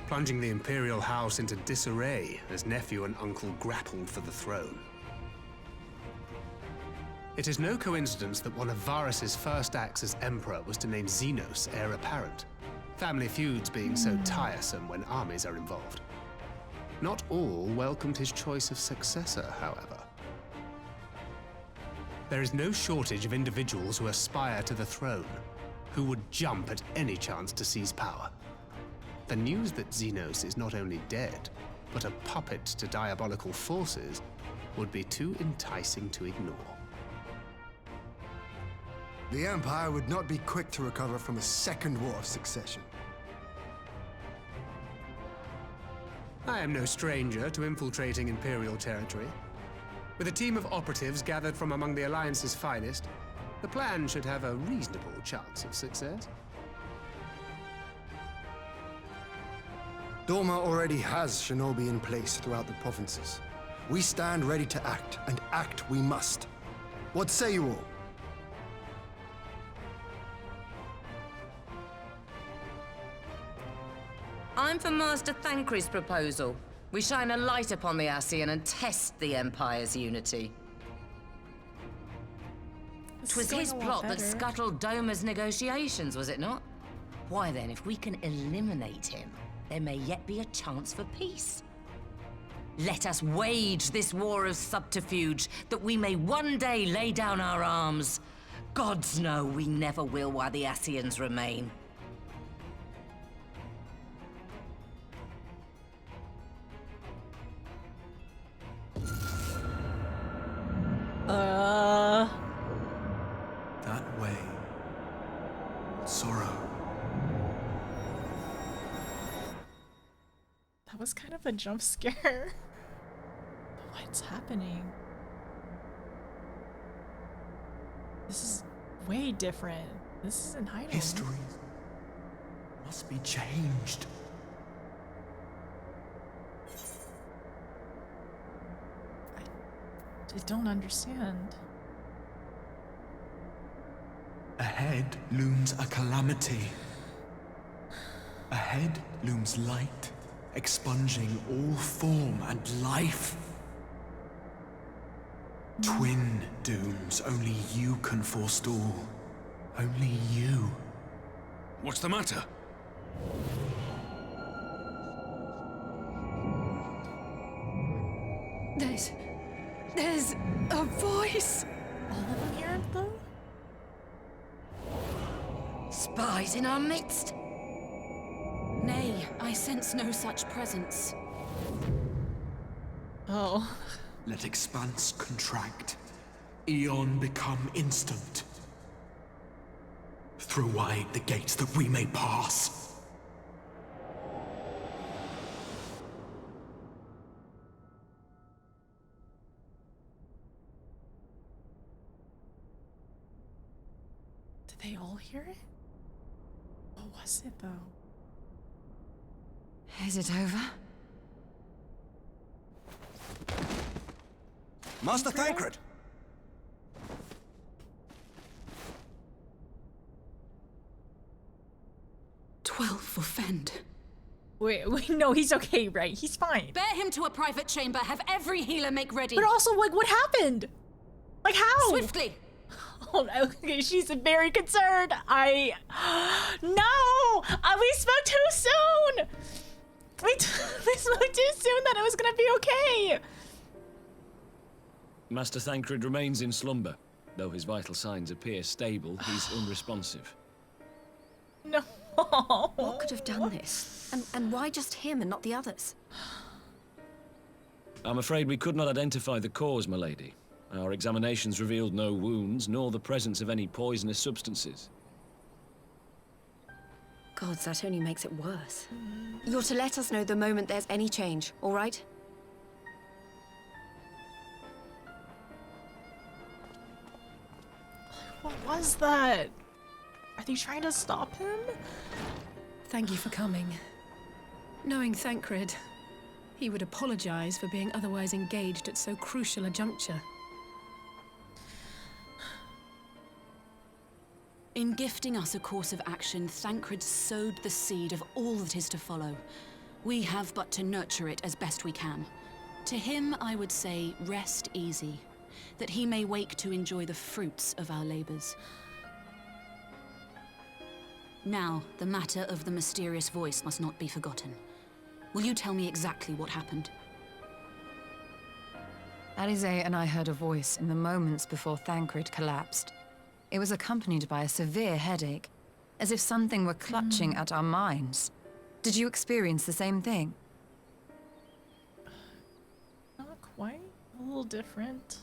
plunging the Imperial House into disarray as nephew and uncle grappled for the throne. It is no coincidence that one of Varus's first acts as Emperor was to name Xenos heir apparent. Family feuds being so tiresome when armies are involved. Not all welcomed his choice of successor, however. There is no shortage of individuals who aspire to the throne, who would jump at any chance to seize power. The news that Xenos is not only dead, but a puppet to diabolical forces would be too enticing to ignore. The Empire would not be quick to recover from a second war of succession. I am no stranger to infiltrating Imperial territory. With a team of operatives gathered from among the Alliance's finest, the plan should have a reasonable chance of success. Doma already has shinobi in place throughout the provinces. We stand ready to act, and act we must. What say you all? I'm for Master Thancred's proposal. We shine a light upon the Ascian and test the Empire's unity. This is 'Twas going his a lot plot that better. scuttled Doma's negotiations, was it not? Why then, if we can eliminate him, there may yet be a chance for peace. Let us wage this war of subterfuge, that we may one day lay down our arms. Gods know we never will while the Ascians remain. That way. Sorrow. That was kind of a jump scare. What's happening? This is way different. This isn't Heidel. History must be changed. I don't understand. Ahead looms a calamity. Ahead looms light, expunging all form and life. Twin dooms only you can forestall. Only you. What's the matter? There's a voice. All of them hear it though? Spies in our midst? Nay, I sense no such presence. Oh. Let expanse contract. Eon become instant. Throw wide the gates that we may pass. Did they all hear it? What was it though? Is it over? Master Thancred! For Fend. Wait, no, he's okay, right? He's fine. Bear him to a private chamber. Have every healer make ready. But also, like, what happened? Like, how? Swiftly. Oh, no, okay, she's very concerned. No! We spoke too soon! We spoke too soon that it was gonna be okay! Master Thancred remains in slumber. Though his vital signs appear stable, he's unresponsive. No. What could have done this? And why just him and not the others? I'm afraid we could not identify the cause, my lady. Our examinations revealed no wounds, nor the presence of any poisonous substances. Gods, that only makes it worse. You're to let us know the moment there's any change, all right? What was that? Are they trying to stop him? Thank you for coming. Knowing Thancred, he would apologize for being otherwise engaged at so crucial a juncture. In gifting us a course of action, Thancred sowed the seed of all that is to follow. We have but to nurture it as best we can. To him, I would say, rest easy, that he may wake to enjoy the fruits of our labors. Now, the matter of the mysterious voice must not be forgotten. Will you tell me exactly what happened? Alize and I heard a voice in the moments before Thancred collapsed. It was accompanied by a severe headache, as if something were clutching at our minds. Did you experience the same thing? Not quite. A little different.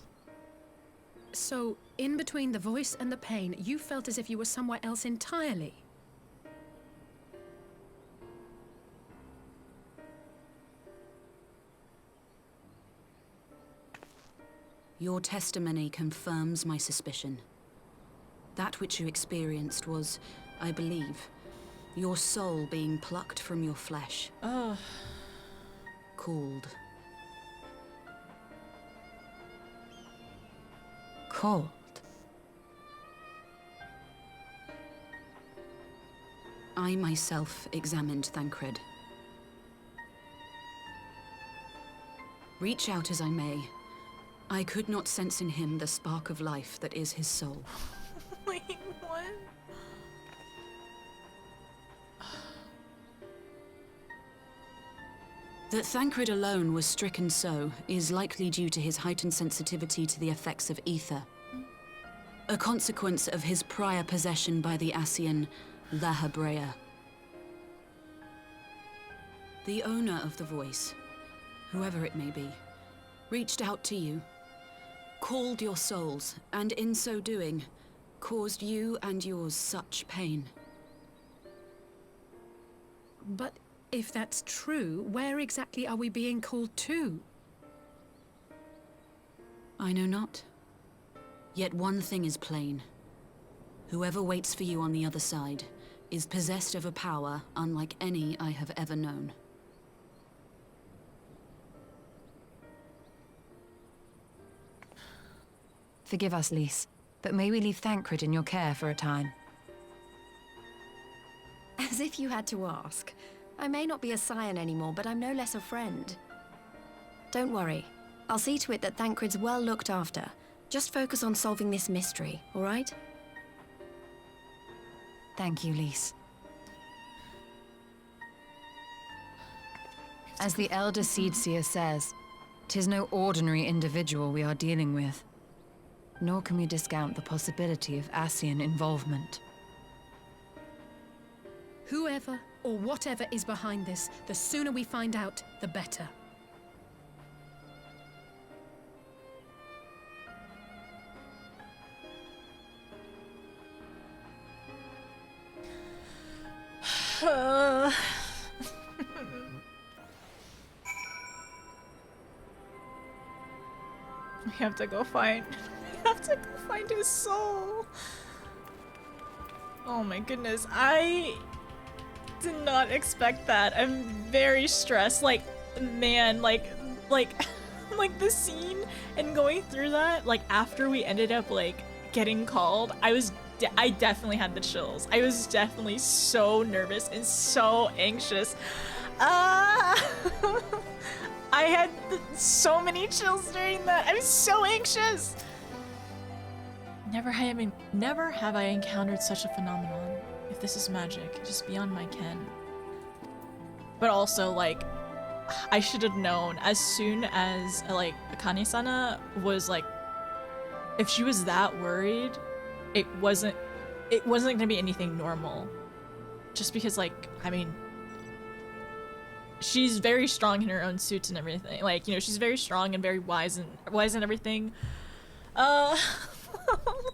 So, in between the voice and the pain, you felt as if you were somewhere else entirely. Your testimony confirms my suspicion. That which you experienced was, I believe, your soul being plucked from your flesh. Called. Called? I myself examined Thancred. Reach out as I may, I could not sense in him the spark of life that is his soul. Wait, what? That Thancred alone was stricken so is likely due to his heightened sensitivity to the effects of ether. A consequence of his prior possession by the Ascian La Habrea. The owner of the voice, whoever it may be, reached out to you, called your souls, and in so doing, caused you and yours such pain. But if that's true, where exactly are we being called to? I know not. Yet one thing is plain. Whoever waits for you on the other side is possessed of a power unlike any I have ever known. Forgive us, Lys, but may we leave Thancred in your care for a time? As if you had to ask. I may not be a scion anymore, but I'm no less a friend. Don't worry. I'll see to it that Thancred's well looked after. Just focus on solving this mystery, all right? Thank you, Lys. As the Elder Seedseer says, 'tis no ordinary individual we are dealing with. Nor can we discount the possibility of Ascian involvement. Whoever or whatever is behind this, the sooner we find out, the better. We have to go find. We have to go find his soul. Oh my goodness, I did not expect that. I'm very stressed. Like, man, like the scene and going through that. Like after we ended up like getting called, I definitely had the chills. I was definitely so nervous and so anxious. I had so many chills during that. I was so anxious. Never have I encountered such a phenomenon. If this is magic, just beyond my ken. But also, like, I should have known as soon as, like, Akane-sana was, like, if she was that worried, it wasn't gonna be anything normal. Just because, like, I mean, she's very strong in her own suits and everything. Like, you know, she's very strong and very wise and everything.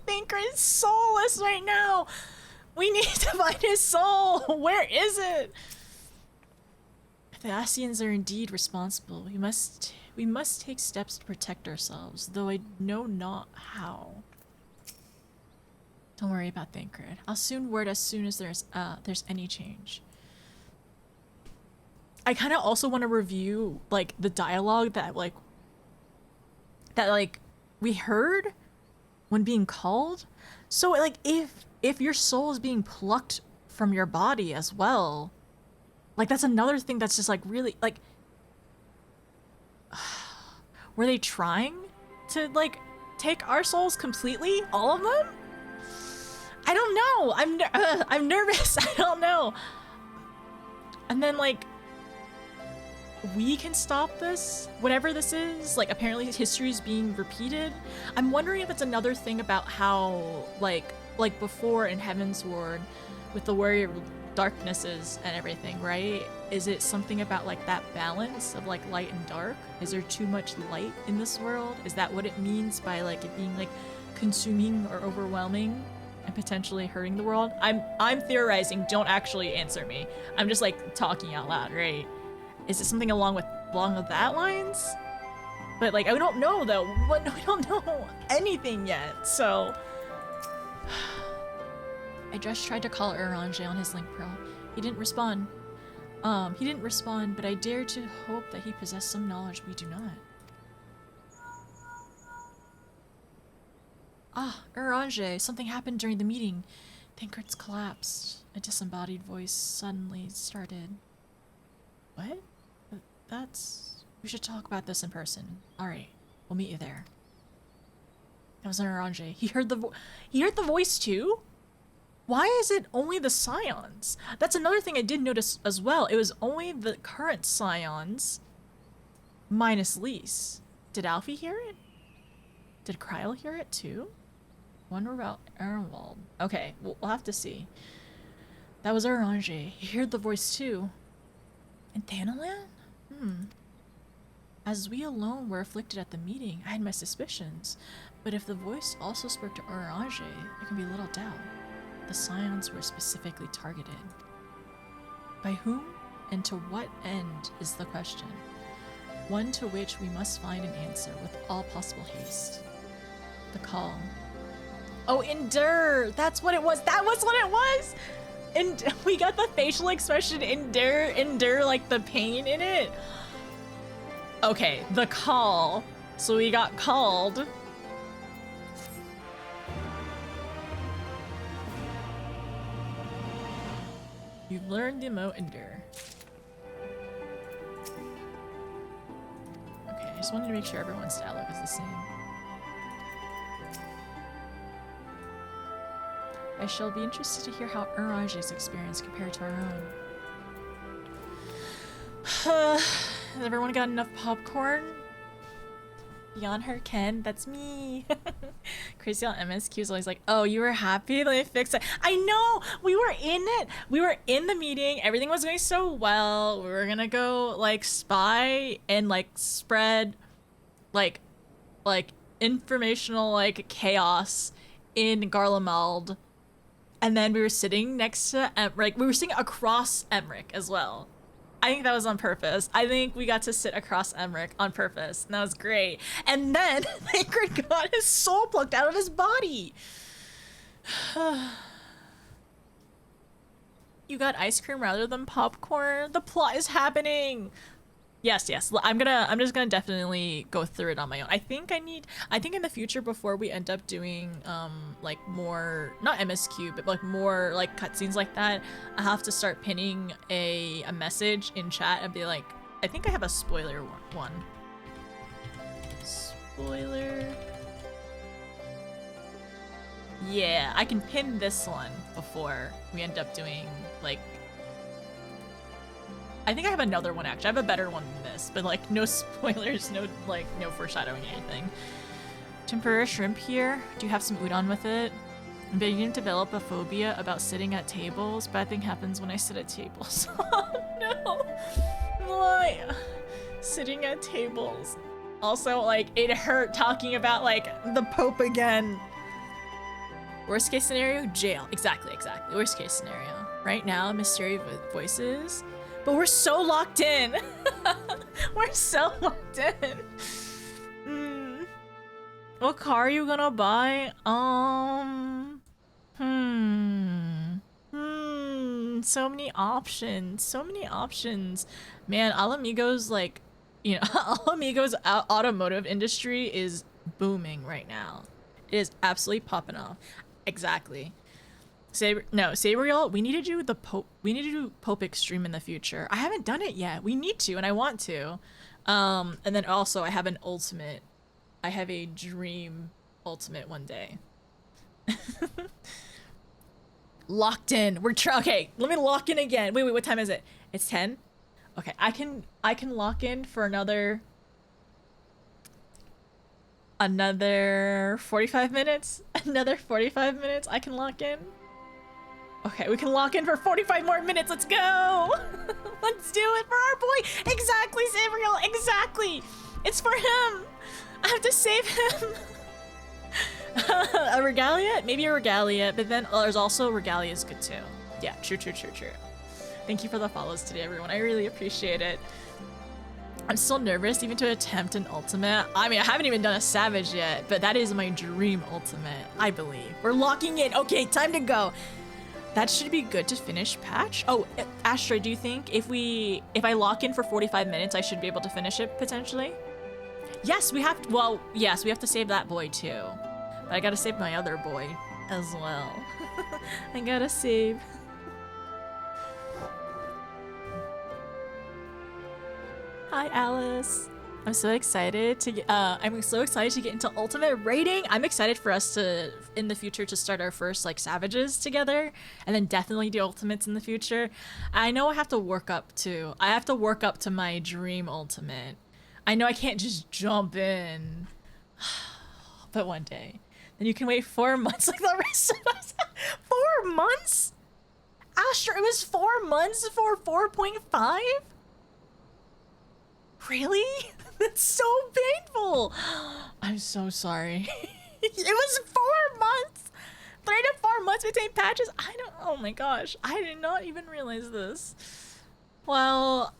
Thinker is soulless right now. We need to find his soul. Where is it? If the Ascians are indeed responsible, we must take steps to protect ourselves, though I know not how. Don't worry about Thancred. I'll soon word as soon as there's any change. I kind of also want to review like the dialogue that we heard when being called. So like if your soul is being plucked from your body as well, like that's another thing that's just like really like, were they trying to like take our souls completely, all of them? I don't know. I'm nervous. I don't know. And then like, we can stop this, whatever this is. Like apparently history is being repeated. I'm wondering if it's another thing about how like before in Heavensward with the warrior darknesses and everything, right? Is it something about like that balance of like light and dark? Is there too much light in this world? Is that what it means by like it being like consuming or overwhelming and potentially hurting the world? I'm theorizing, don't actually answer me. I'm just like talking out loud, right? Is it something along that lines? But like, I don't know though. We don't know anything yet, so. I just tried to call Uranger on his link pearl. He didn't respond. But I dare to hope that he possessed some knowledge we do not. Ah, Uranger, something happened during the meeting. Thancred's collapsed. A disembodied voice suddenly started. What? We should talk about this in person. Alright, we'll meet you there. That was an Uranger. He heard the voice too? Why is it only the Scions? That's another thing I did notice as well. It was only the current Scions minus Lys. Did Alfie hear it? Did Kryl hear it too? Wonder about Ehrenwald. Okay, we'll have to see. That was Uranger. He heard the voice too. And Thanalan? As we alone were afflicted at the meeting, I had my suspicions. But if the voice also spoke to Uranger, there can be little doubt. The Scions were specifically targeted. By whom and to what end is the question. One to which we must find an answer with all possible haste. The call. Oh, endure! That's what it was! That was what it was! And we got the facial expression endure like the pain in it. Okay, the call. So we got called. You've learned the emote endure. Okay, I just wanted to make sure everyone's dialogue is the same. I shall be interested to hear how Uranger's experience compared to our own. Has everyone got enough popcorn? Beyond her Ken, that's me. Crazy on MSQ is always like, oh, you were happy? Let me fix it. I know! We were in it! We were in the meeting. Everything was going so well. We were gonna go, like, spy and, like, spread, like informational, like, chaos in Garlemald. And then we were sitting next to Emmerich. We were sitting across Emmerich as well. I think that was on purpose. I think we got to sit across Emmerich on purpose, and that was great. And then Thancred got his soul plucked out of his body. You got ice cream rather than popcorn? The plot is happening. Yes. I'm just gonna definitely go through it on my own. I think in the future, before we end up doing like more, not MSQ, but like more like cutscenes like that, I have to start pinning a message in chat and be like, I think I have a spoiler one. Spoiler. Yeah, I can pin this one before we end up doing like, I think I have another one actually. I have a better one than this, but like no spoilers, no foreshadowing anything. Tempura shrimp here. Do you have some udon with it? I'm beginning to develop a phobia about sitting at tables. Bad thing happens when I sit at tables. Oh no! Why? Sitting at tables. Also, like, it hurt talking about like the Pope again. Worst case scenario, jail. Exactly. Worst case scenario. Right now, mysterious voices. But we're so locked in. We're so locked in. What car are you gonna buy? So many options. Man, Alamigo's like, you know, Alamigo's automotive industry is booming right now. It is absolutely popping off. Exactly. Sabriel, we need to do Pope Extreme in the future. I haven't done it yet. We need to, and I want to. And then also I have an ultimate. I have a dream ultimate one day. Locked in. Okay, let me lock in again. Wait, what time is it? It's 10? Okay, I can lock in for another 45 minutes. Another 45 minutes I can lock in. Okay, we can lock in for 45 more minutes. Let's go. Let's do it for our boy. Exactly, Sabriel. Exactly. It's for him. I have to save him. A regalia? Maybe a regalia, but then there's also regalia is good too. Yeah, true. Thank you for the follows today, everyone. I really appreciate it. I'm still nervous even to attempt an ultimate. I mean, I haven't even done a savage yet, but that is my dream ultimate, I believe. We're locking in. Okay, time to go. That should be good to finish patch. Oh, Astra, do you think if I lock in for 45 minutes, I should be able to finish it potentially? Yes, we have to, well, yes, we have to save that boy too. But I gotta save my other boy as well. I gotta save. Hi, Alice. I'm so excited to get, into ultimate raiding. I'm excited for us to, in the future, to start our first like savages together, and then definitely do ultimates in the future. I know I have to work up to my dream ultimate. I know I can't just jump in, but one day. Then you can wait 4 months like the rest of us. 4 months? Astra, it was 4 months for 4.5? Really? That's so painful. I'm so sorry. It was 4 months. 3 to 4 months between patches. Oh my gosh. I did not even realize this. Well,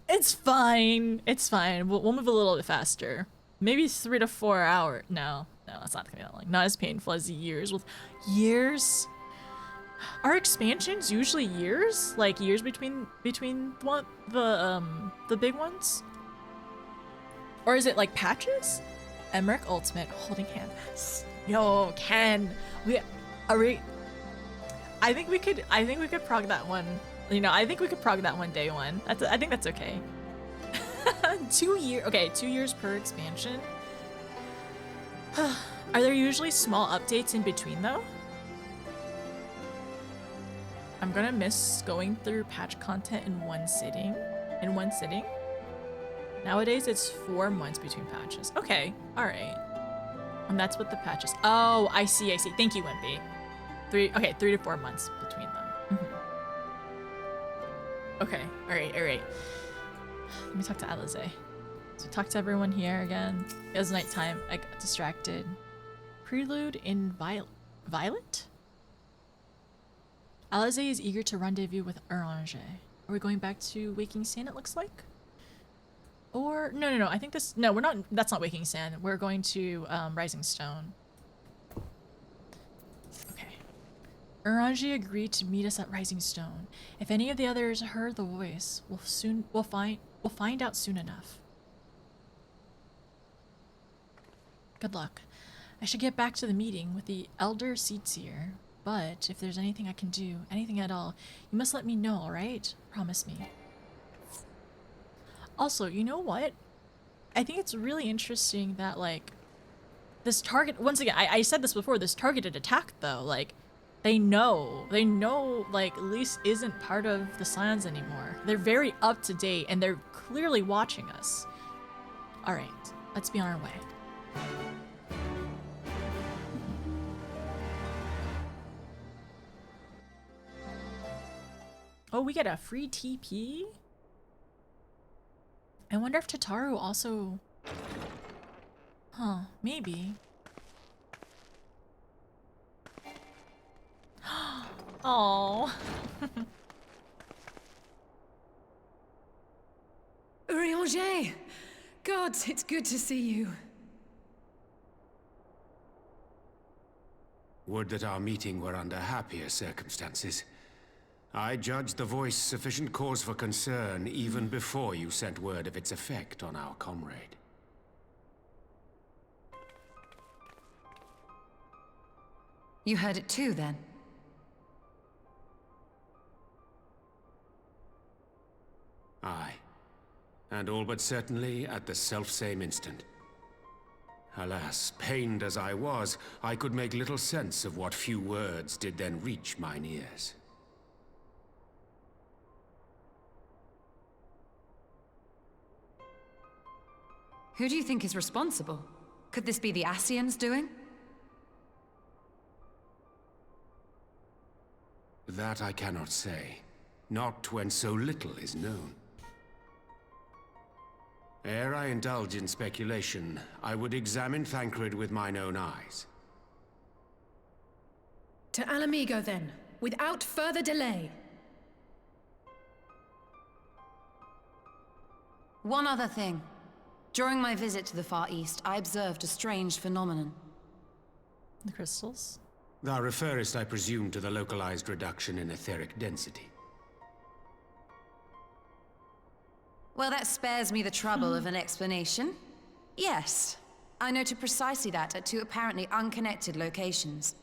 it's fine. It's fine. We'll move a little bit faster. Maybe 3 to 4 hours. No, it's not gonna be that long. Not as painful as years. With years. Are expansions usually years? Like years between what the big ones? Or is it like patches? Emmerich Ultimate holding hand. Yo, Ken. I think we could prog that one. You know, I think we could prog that one day one. I think that's okay. 2 years. Okay, 2 years per expansion. Are there usually small updates in between though? I'm gonna miss going through patch content in one sitting. Nowadays, it's 4 months between patches. Okay, all right. And that's what the patches. Oh, I see. Thank you, Wimpy. 3 to 4 months between them. Okay, all right. Let me talk to Alize. So talk to everyone here again. It was nighttime. I got distracted. Prelude in Violet? Alize is eager to rendezvous with Orange. Are we going back to Waking Sand, it looks like? Or, no, I think this, no, we're not, that's not Waking Sand. We're going to Rising Stone. Okay. Orange agreed to meet us at Rising Stone. If any of the others heard the voice, we'll find out soon enough. Good luck. I should get back to the meeting with the Elder Seedseer, but if there's anything I can do, anything at all, you must let me know, alright? Promise me. Also, you know what? I think it's really interesting that, like, this target, once again, I said this before, this targeted attack, though, like, they know, like, Lys isn't part of the Scions anymore. They're very up to date, and they're clearly watching us. Alright, let's be on our way. Oh, we get a free TP? I wonder if Tataru also... Huh, maybe. Oh. Urianger! Gods, it's good to see you. Would that our meeting were under happier circumstances. I judged the voice sufficient cause for concern even before you sent word of its effect on our comrade. You heard it too, then? Aye. And all but certainly at the selfsame instant. Alas, pained as I was, I could make little sense of what few words did then reach mine ears. Who do you think is responsible? Could this be the Ascians doing? That I cannot say. Not when so little is known. Ere I indulge in speculation, I would examine Thancred with mine own eyes. To Alamigo, then, without further delay. One other thing. During my visit to the Far East, I observed a strange phenomenon. The crystals? Thou referrest, I presume, to the localized reduction in etheric density. Well, that spares me the trouble of an explanation. Yes, I noted precisely that at 2 apparently unconnected locations.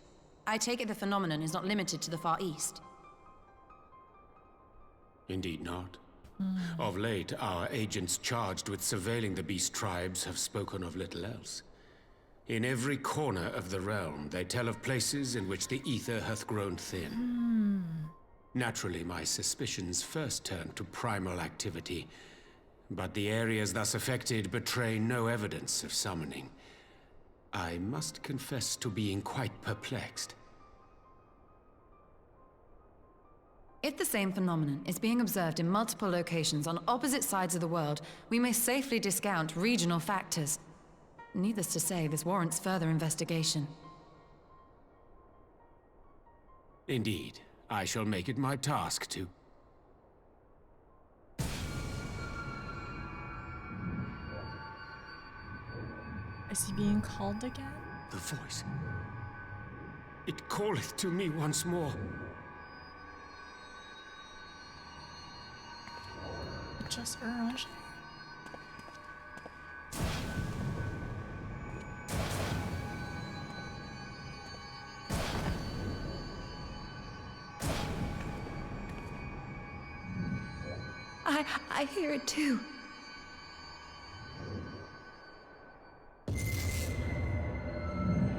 I take it the phenomenon is not limited to the Far East. Indeed not. Of late, our agents charged with surveilling the beast tribes have spoken of little else. In every corner of the realm, they tell of places in which the ether hath grown thin. Naturally, my suspicions first turned to primal activity, but the areas thus affected betray no evidence of summoning. I must confess to being quite perplexed. If the same phenomenon is being observed in multiple locations on opposite sides of the world, we may safely discount regional factors. Needless to say, this warrants further investigation. Indeed, I shall make it my task to... Is he being called again? The voice. It calleth to me once more. Just Orange. I hear it too.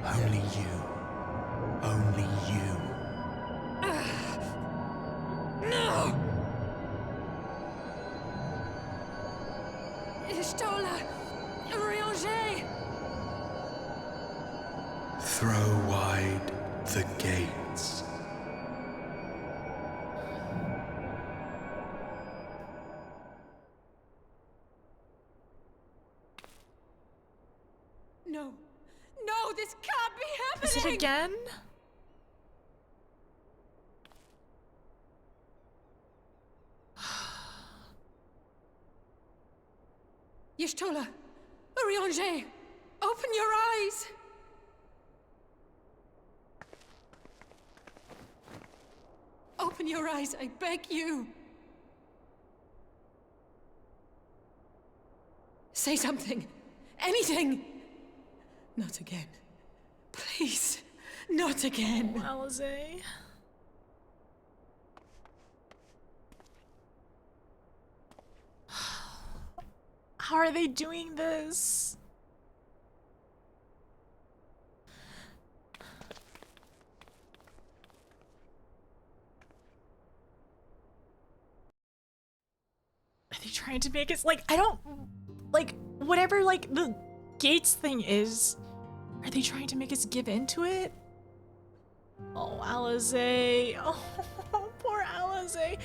Only you. Only you. Y'shtola! Urianger! Throw wide the gates. No. No, this can't be happening! Is it again? Y'shtola! Urianger! Open your eyes! Open your eyes, I beg you! Say something! Anything! Not again. Please, not again. Oh, Alize. How are they doing this? Are they trying to make it like, I don't like whatever like the gates thing is? Are they trying to make us give into it? Oh, Alize. Oh, poor Alize.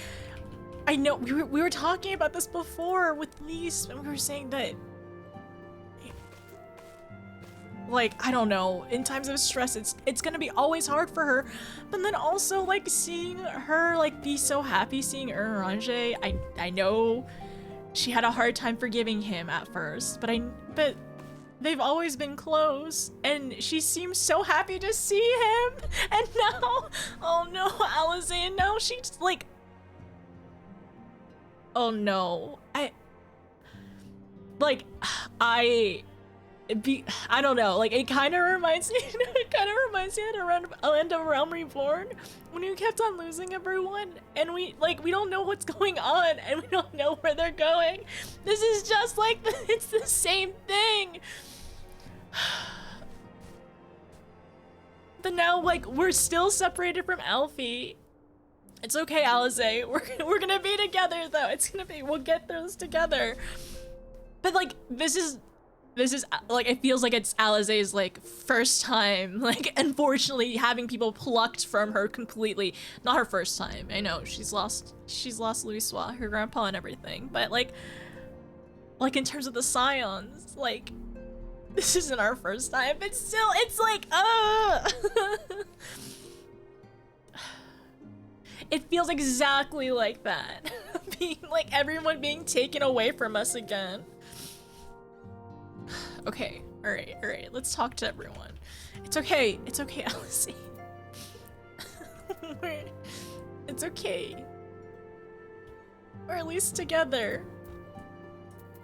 I know we were talking about this before with Lise, and we were saying that, like, I don't know, in times of stress, it's gonna be always hard for her. But then also, like, seeing her like be so happy, seeing Urianger, I know she had a hard time forgiving him at first, but they've always been close, and she seems so happy to see him. And now, oh no, Alize, and now she's like, oh no, I don't know, like it kind of reminds me of End of Realm Reborn, when you kept on losing everyone, and we don't know what's going on, and we don't know where they're going. This is just like it's the same thing. But now, like, we're still separated from Alfie. It's okay, Alize. We're gonna be together, though. We'll get through this together. But like, this is like, it feels like it's Alize's like first time, like, unfortunately having people plucked from her completely. Not her first time. I know she's lost Louisoix, her grandpa, and everything. But like in terms of the Scions, like, this isn't our first time, but still, it's like, it feels exactly like that. Being like, everyone being taken away from us again. Okay, alright, let's talk to everyone. It's okay, Alice. It's okay. We're at least together.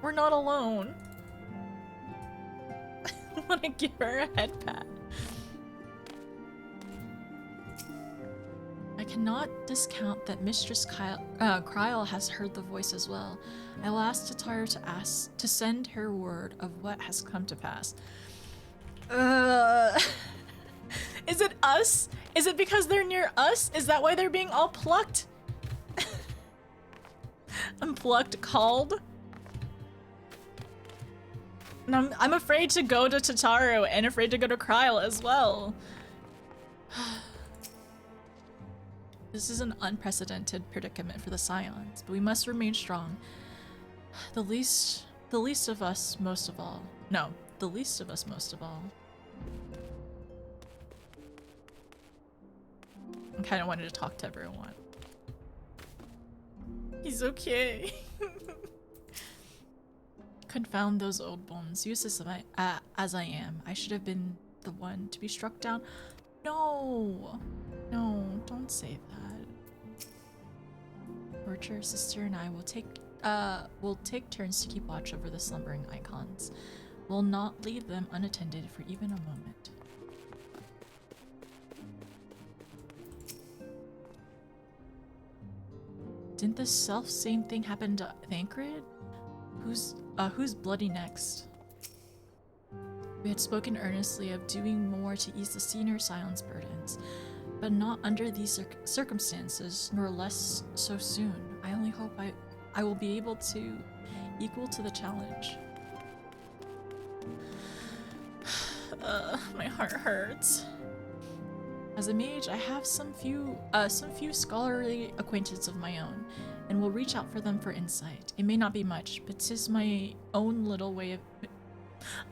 We're not alone. I want to give her a head pat. I cannot discount that Mistress Kryl has heard the voice as well. I will ask Tatar to send her word of what has come to pass. Is it us? Is it because they're near us? Is that why they're being all plucked? Unplucked, called? And I'm afraid to go to Tataru and afraid to go to Kryl as well. This is an unprecedented predicament for the Scions, but we must remain strong. The least of us most of all. No, the least of us most of all. I kind of wanted to talk to everyone. He's okay. Confound those old bones. Useless as I am. I should have been the one to be struck down. No, don't say that. Orcher, sister, and I will take turns to keep watch over the slumbering icons. We'll not leave them unattended for even a moment. Didn't the self-same thing happen to Thancred? Who's bloody next? We had spoken earnestly of doing more to ease the senior Scion's burdens, but not under these circumstances, nor less so soon. I only hope I will be able to equal to the challenge. My heart hurts. As a mage, I have some few scholarly acquaintances of my own, and will reach out for them for insight. It may not be much, but 'tis my own little way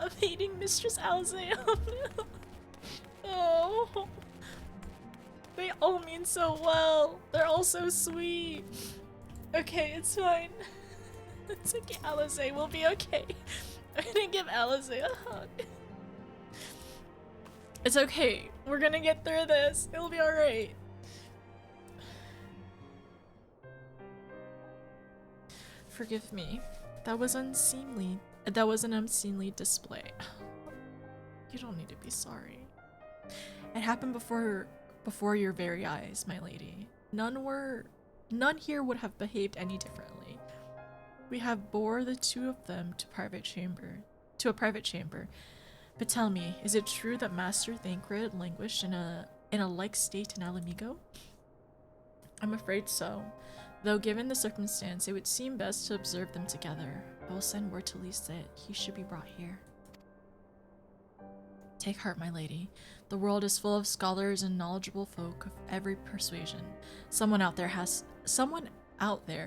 of hating Mistress Alisaie. Oh, they all mean so well. They're all so sweet. Okay, it's fine. It's okay, Alisaie will be okay. I'm gonna give Alisaie a hug. It's okay. We're gonna get through this. It'll be alright. Forgive me. That was unseemly. That was an unseemly display. You don't need to be sorry. It happened before your very eyes, my lady. None here would have behaved any differently. We have bore the two of them to a private chamber. But tell me, is it true that Master Thancred languished in a like state in Alamigo? I'm afraid so. Though given the circumstance, it would seem best to observe them together. I will send word to Lise that he should be brought here. Take heart, my lady. The world is full of scholars and knowledgeable folk of every persuasion. Someone out there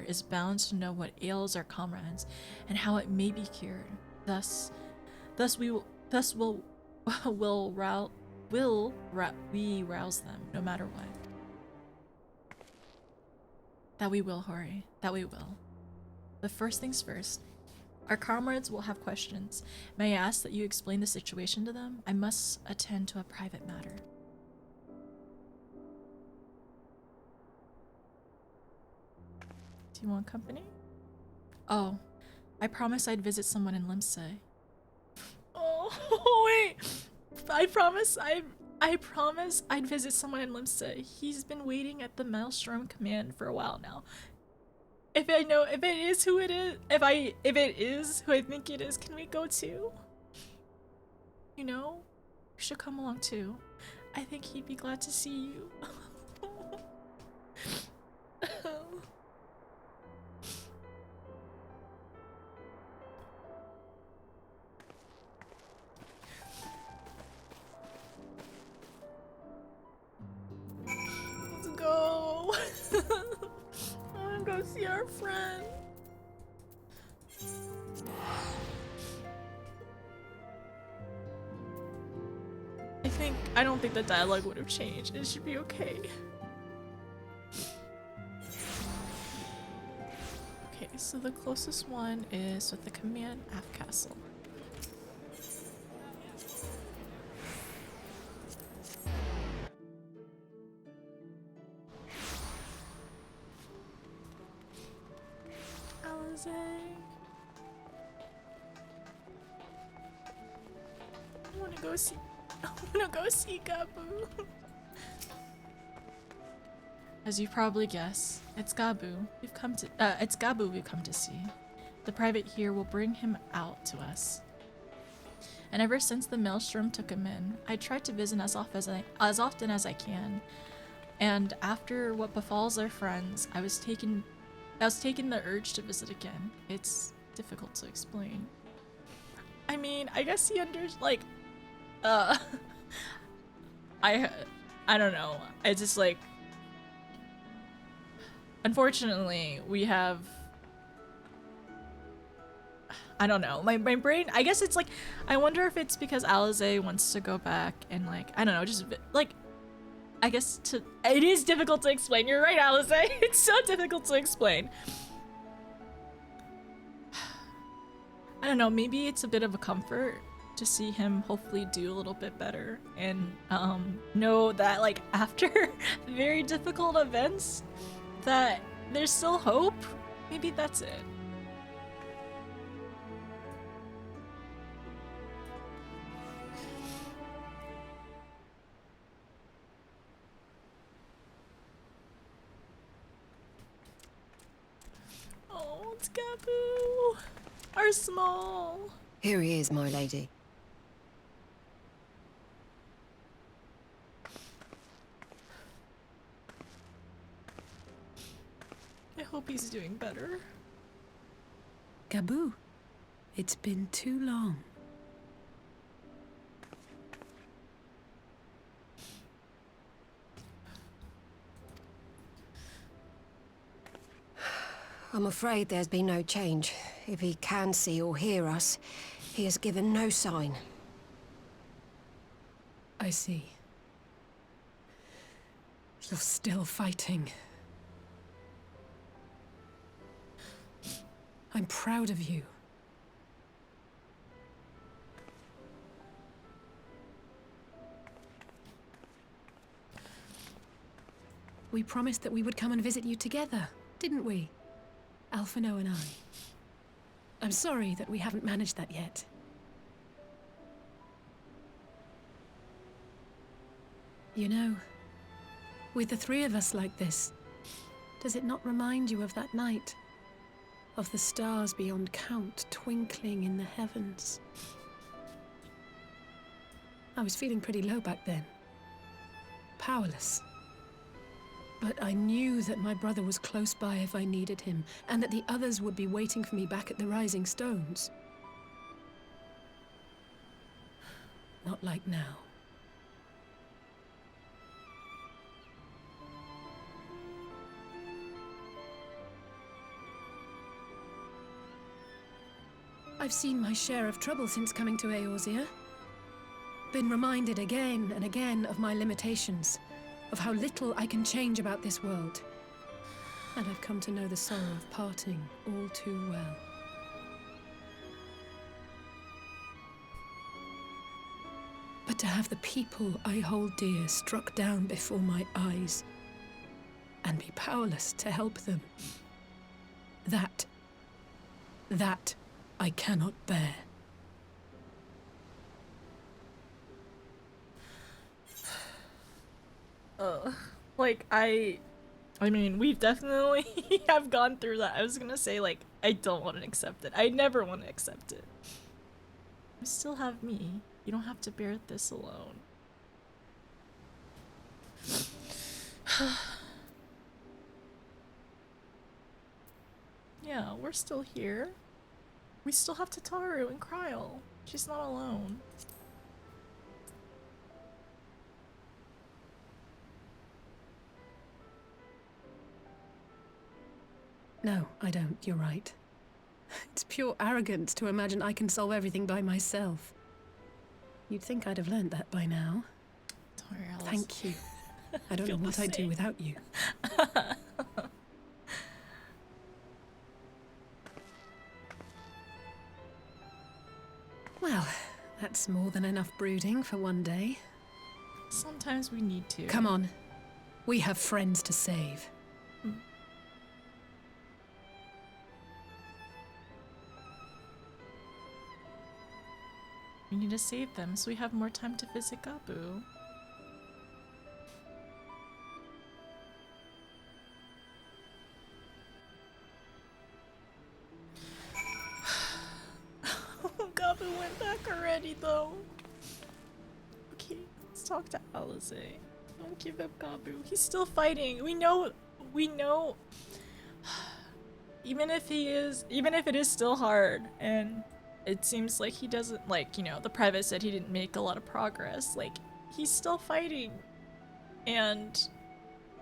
is bound to know what ails our comrades and how it may be cured. Thus we rouse them, no matter what. That we will, Hori. That we will. But first things first. Our comrades will have questions. May I ask that you explain the situation to them? I must attend to a private matter. Do you want company? Oh, I promised I'd visit someone in Limsa. Oh, wait! I promise I'd visit someone in Limsa. He's been waiting at the Maelstrom command for a while now. If it is who I think it is, can we go too? You know, you should come along too. I think he'd be glad to see you. Let's go. I wanna go see our friend. I don't think the dialogue would have changed. It should be okay. Okay, so the closest one is with the command aft castle. Alisaie. I wanna go see Gabu. As you probably guess, it's Gabu we've come to see. The private here will bring him out to us. And ever since the Maelstrom took him in, I tried to visit as often as I can. And after what befalls our friends, I was taken the urge to visit again. It's difficult to explain. I mean, I guess he I don't know. I just unfortunately we have, I don't know. My brain, I guess it's I wonder if it's because Alisaie wants to go back and I don't know, just I guess it is difficult to explain. You're right, Alisaie. It's so difficult to explain. I don't know, maybe it's a bit of a comfort to see him hopefully do a little bit better and know that after very difficult events that there's still hope. Maybe that's it. Oh, it's Gabu, our small. Here he is, my lady. I hope he's doing better. Gabu, it's been too long. I'm afraid there's been no change. If he can see or hear us, he has given no sign. I see. You're still fighting. I'm proud of you. We promised that we would come and visit you together, didn't we? Alphino and I. I'm sorry that we haven't managed that yet. You know, with the three of us like this, does it not remind you of that night? Of the stars beyond count twinkling in the heavens? I was feeling pretty low back then. Powerless. But I knew that my brother was close by if I needed him, and that the others would be waiting for me back at the Rising Stones. Not like now. I've seen my share of trouble since coming to Eorzea. Been reminded again and again of my limitations, of how little I can change about this world. And I've come to know the sorrow of parting all too well. But to have the people I hold dear struck down before my eyes, and be powerless to help them, that I cannot bear. Like, I mean, we've definitely have gone through that. I was gonna say, like, I don't want to accept it. I never want to accept it. You still have me. You don't have to bear this alone. Yeah, we're still here. We still have Tataru and Kryl. She's not alone. No, I don't. You're right. It's pure arrogance to imagine I can solve everything by myself. You'd think I'd have learned that by now. Don't worry, Alice. Thank you. I don't know what I'd do without you. Well, that's more than enough brooding for one day. Sometimes we need to. Come on. We have friends to save. We need to save them so we have more time to visit Gabu. Gabu went back already though. Okay, let's talk to Alize. Don't give up Gabu. He's still fighting. We know even if it is still hard, and it seems like he doesn't, like, you know, the private said he didn't make a lot of progress, like, he's still fighting. And,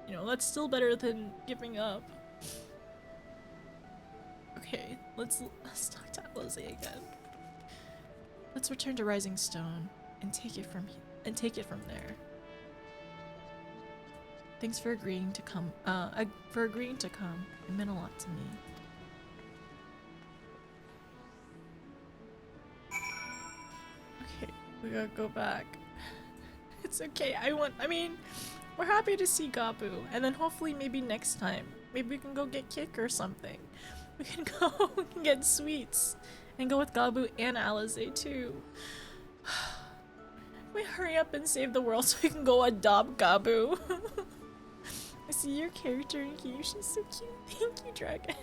you know, that's still better than giving up. Okay, let's talk to Alize again. Let's return to Rising Stone and take it from there. Thanks for agreeing to come. It meant a lot to me. Okay, we gotta go back. It's okay. I mean, we're happy to see Gabu, and then hopefully maybe next time, maybe we can go get Kick or something. We can go get sweets and go with Gabu and Alize too. We hurry up and save the world so we can go adopt Gabu. I see your character in here. She's so cute. Thank you, Dragon.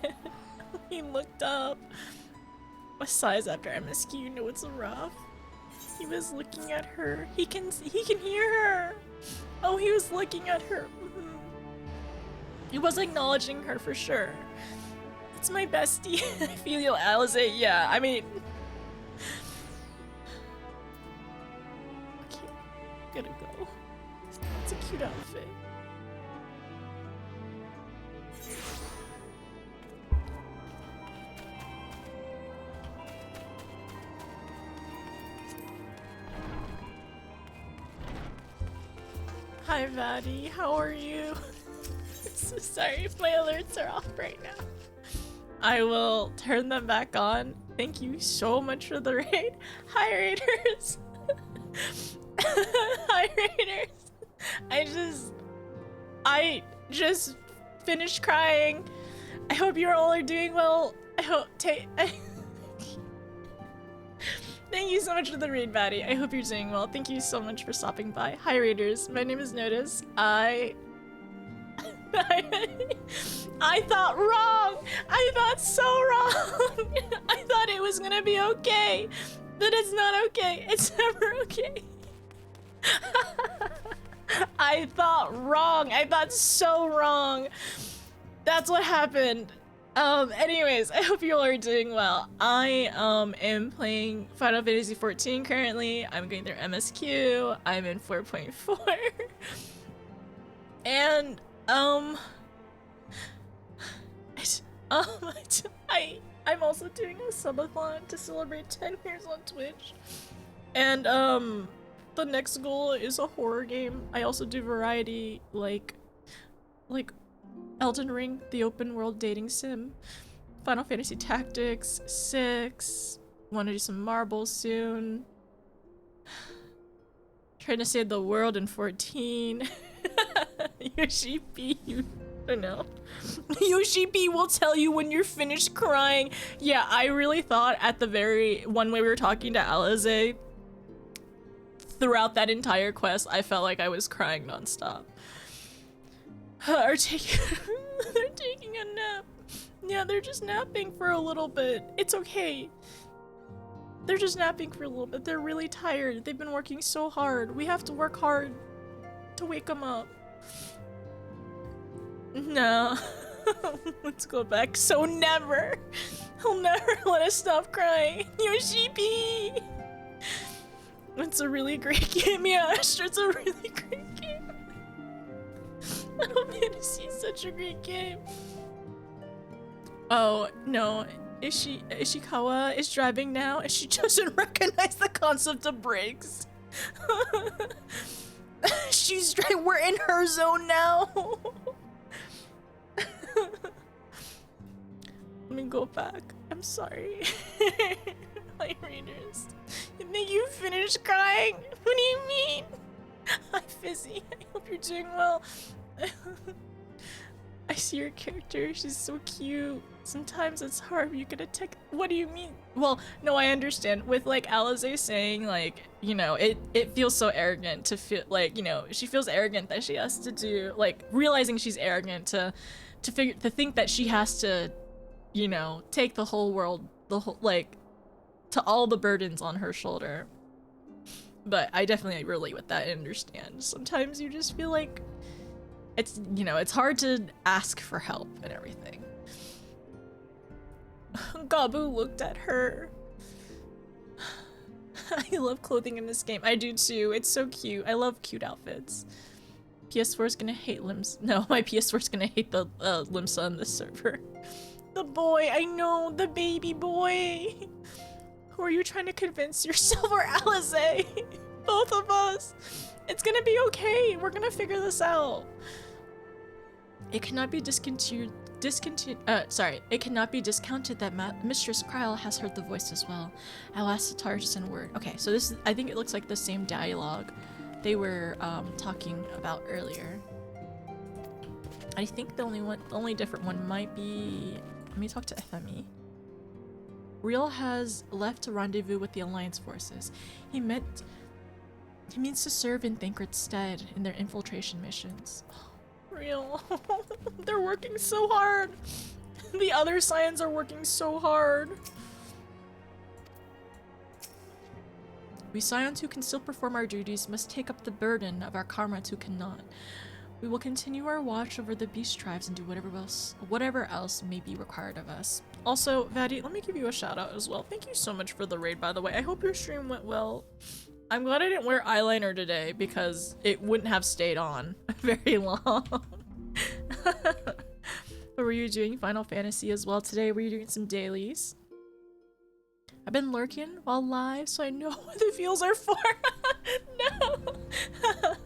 He looked up. A size after MSQ, you know it's rough. He was looking at her. He can hear her. Oh, he was looking at her. He was acknowledging her for sure. That's my bestie. Filial Alizé, yeah, I mean... Okay, gotta go. It's a cute outfit. Hi, Vaddie. How are you? So sorry if my alerts are off right now. I will turn them back on. Thank you so much for the raid. Hi, Raiders. Hi, Raiders. I just finished crying. I hope you all are doing well. I hope Thank you so much for the raid, Maddie. I hope you're doing well. Thank you so much for stopping by. Hi, Raiders. My name is Notice. I thought wrong. I thought so wrong. I thought it was gonna be okay, but it's not okay. It's never okay. I thought wrong. I thought so wrong. That's what happened. Anyways, I hope you all are doing well. I am playing Final Fantasy XIV currently. I'm going through MSQ. I'm in 4.4. And I'm also doing a subathon to celebrate 10 years on Twitch. And the next goal is a horror game. I also do variety like Elden Ring, the open world dating sim, Final Fantasy Tactics 6, want to do some marbles soon, trying to save the world in 14. Yoshi P, you don't know. Yoshi P will tell you when you're finished crying. Yeah, I really thought at the one way we were talking to Alizé, throughout that entire quest, I felt like I was crying nonstop. They're taking a nap. Yeah, they're just napping for a little bit. It's okay. They're just napping for a little bit. They're really tired. They've been working so hard. We have to work hard to wake them up. No. Let's go back. So never. He'll never let us stop crying. Yoshi P. It's a really great game. Yeah, Astra, it's a really great game. Final Fantasy is such a great game. Oh, no. Ishikawa is driving now and she doesn't recognize the concept of brakes. She's driving. We're in her zone now. Let me go back. I'm sorry. My readers. You think you finished crying? What do you mean? Hi, Fizzy. I hope you're doing well. I see your character. She's so cute. Sometimes it's hard. You gotta take. What do you mean? Well, no, I understand. With like Alizé saying, like, you know, it feels so arrogant to feel like, you know, she feels arrogant that she has to do, like, realizing she's arrogant to think that she has to, you know, take the whole world, like, to all the burdens on her shoulder. But I definitely relate with that and understand. Sometimes you just feel like it's, you know, it's hard to ask for help and everything. Gabu looked at her. I love clothing in this game. I do too. It's so cute. I love cute outfits. PS4 is gonna hate Lims. No, my PS4 is gonna hate the Limsa on this server. The boy, I know, the baby boy. Who are you trying to convince, yourself or Alizé? Both of us. It's gonna be okay. We're gonna figure this out. It cannot be it cannot be discounted that Mistress Kryl has heard the voice as well. I'll ask Satar to send word. Okay, so this is, I think it looks like the same dialogue they were talking about earlier. I think the only different one might be, let me talk to FME. Riel has left to rendezvous with the Alliance forces. He means to serve in Thancred's stead in their infiltration missions. Riel, they're working so hard. The other Scions are working so hard. We Scions who can still perform our duties must take up the burden of our comrades who cannot. We will continue our watch over the beast tribes and do whatever else may be required of us. Also, Vaddy, let me give you a shout out as well. Thank you so much for the raid, by the way. I hope your stream went well. I'm glad I didn't wear eyeliner today because it wouldn't have stayed on very long. But were you doing Final Fantasy as well today? Were you doing some dailies? I've been lurking while live, so I know what the feels are for. No!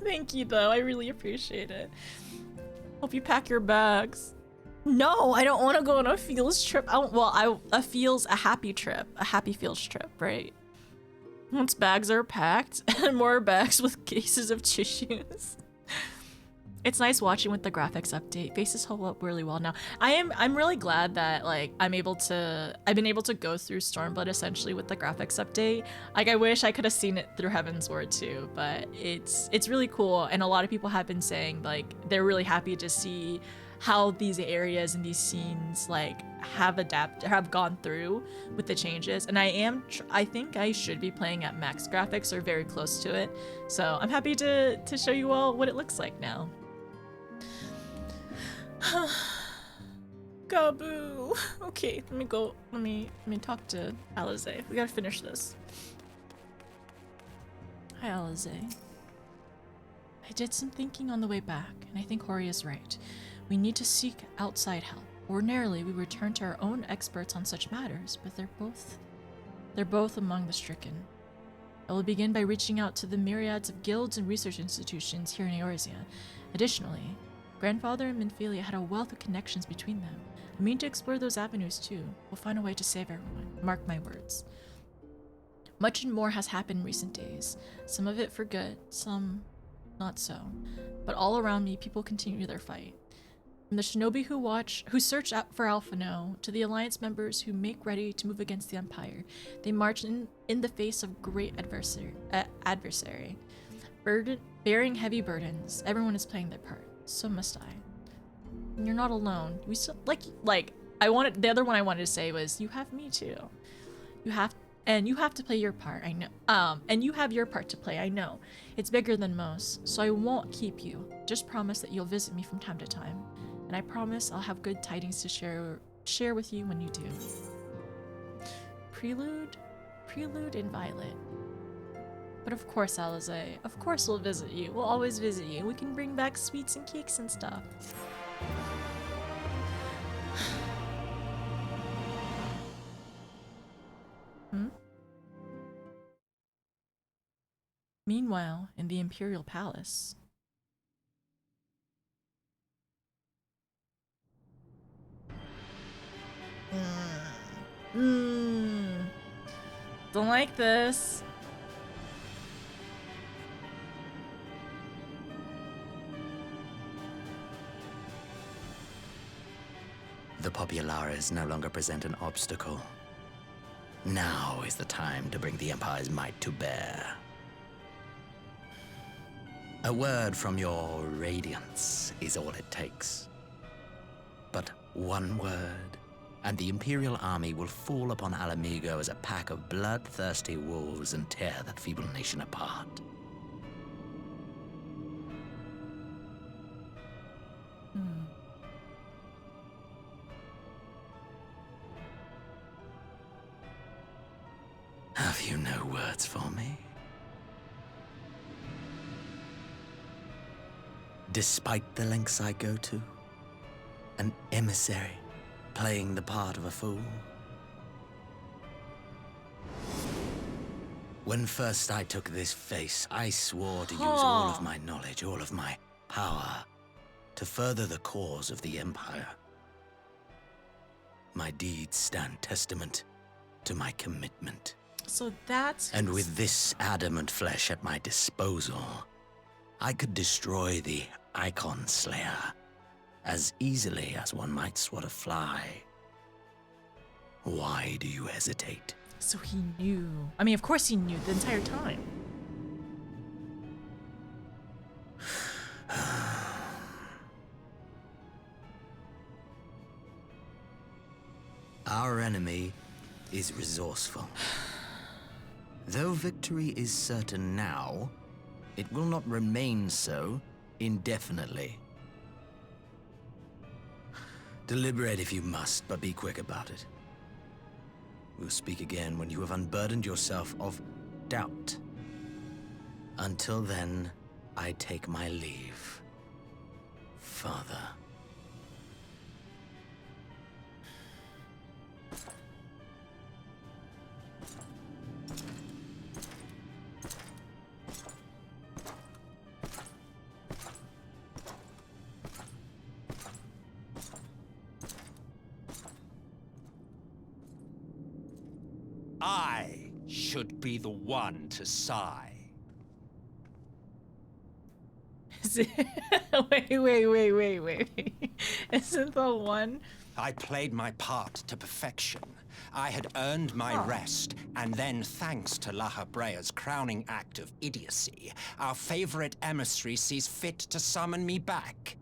Thank you, though. I really appreciate it. Hope you pack your bags. No, I don't want to go on a feels trip. A happy trip. A happy feels trip, right? Once bags are packed, and more bags with cases of tissues. It's nice watching with the graphics update. Faces hold up really well now. I'm really glad that like I've been able to go through Stormblood essentially with the graphics update. Like I wish I could have seen it through Heaven's Ward too, but it's really cool, and a lot of people have been saying like they're really happy to see how these areas and these scenes like have gone through with the changes. And I think I should be playing at max graphics or very close to it. So I'm happy to show you all what it looks like now. Gaboo. Okay, let me go. Let me talk to Alize. We gotta finish this. Hi, Alize. I did some thinking on the way back, and I think Hori is right. We need to seek outside help. Ordinarily, we would turn to our own experts on such matters, but they're both among the stricken. I will begin by reaching out to the myriads of guilds and research institutions here in Eorzea. Additionally, Grandfather and Minfilia had a wealth of connections between them. I mean to explore those avenues too. We'll find a way to save everyone. Mark my words. Much and more has happened in recent days. Some of it for good, some not so. But all around me, people continue their fight. From the shinobi who search out for Alphino, to the Alliance members who make ready to move against the Empire, they march in the face of great adversary. Bearing heavy burdens, everyone is playing their part. So must I. And you're not alone. We still the other one I wanted to say was you have me too. You have to play your part, I know. And you have your part to play, I know. It's bigger than most, so I won't keep you. Just promise that you'll visit me from time to time. And I promise I'll have good tidings to share with you when you do. Prelude and Violet. But of course, Alize, of course we'll visit you. We'll always visit you. We can bring back sweets and cakes and stuff. Meanwhile, in the Imperial Palace. Don't like this. The Populares no longer present an obstacle. Now is the time to bring the Empire's might to bear. A word from your Radiance is all it takes. But one word, and the Imperial army will fall upon Alamigo as a pack of bloodthirsty wolves and tear that feeble nation apart. Have you no words for me? Despite the lengths I go to, an emissary playing the part of a fool. When first I took this face, I swore to use all of my knowledge, all of my power, to further the cause of the Empire. My deeds stand testament to my commitment. So that's... And with this adamant flesh at my disposal, I could destroy the Icon Slayer as easily as one might swat a fly. Why do you hesitate? So he knew. I mean, of course he knew the entire time. Our enemy is resourceful. Though victory is certain now, it will not remain so indefinitely. Deliberate if you must, but be quick about it. We'll speak again when you have unburdened yourself of doubt. Until then, I take my leave, Father. I should be the one to sigh. Is it? Wait. Isn't the one? I played my part to perfection. I had earned my rest, and then, thanks to La Habrea's crowning act of idiocy, our favorite emissary sees fit to summon me back.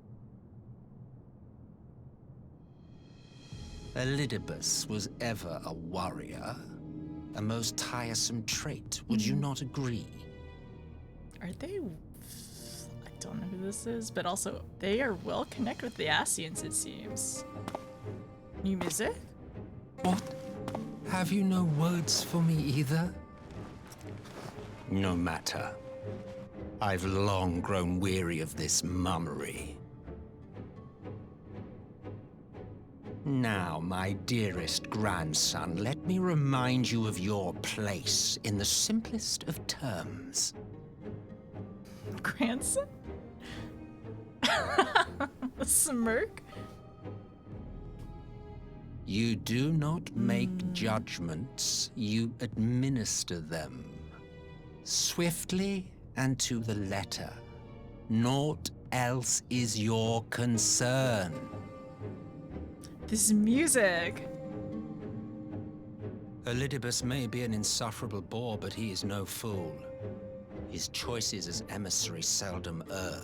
Elidibus was ever a warrior. A most tiresome trait, would you not agree? Are they? I don't know who this is, but also they are well connected with the Asians, it seems. New music? What? Have you no words for me either? No matter. I've long grown weary of this mummery. Now, my dearest grandson, let me remind you of your place in the simplest of terms. Grandson? The smirk? You do not make judgments, you administer them. Swiftly and to the letter. Naught else is your concern. This music. Elidibus may be an insufferable bore, but he is no fool. His choices as emissary seldom err.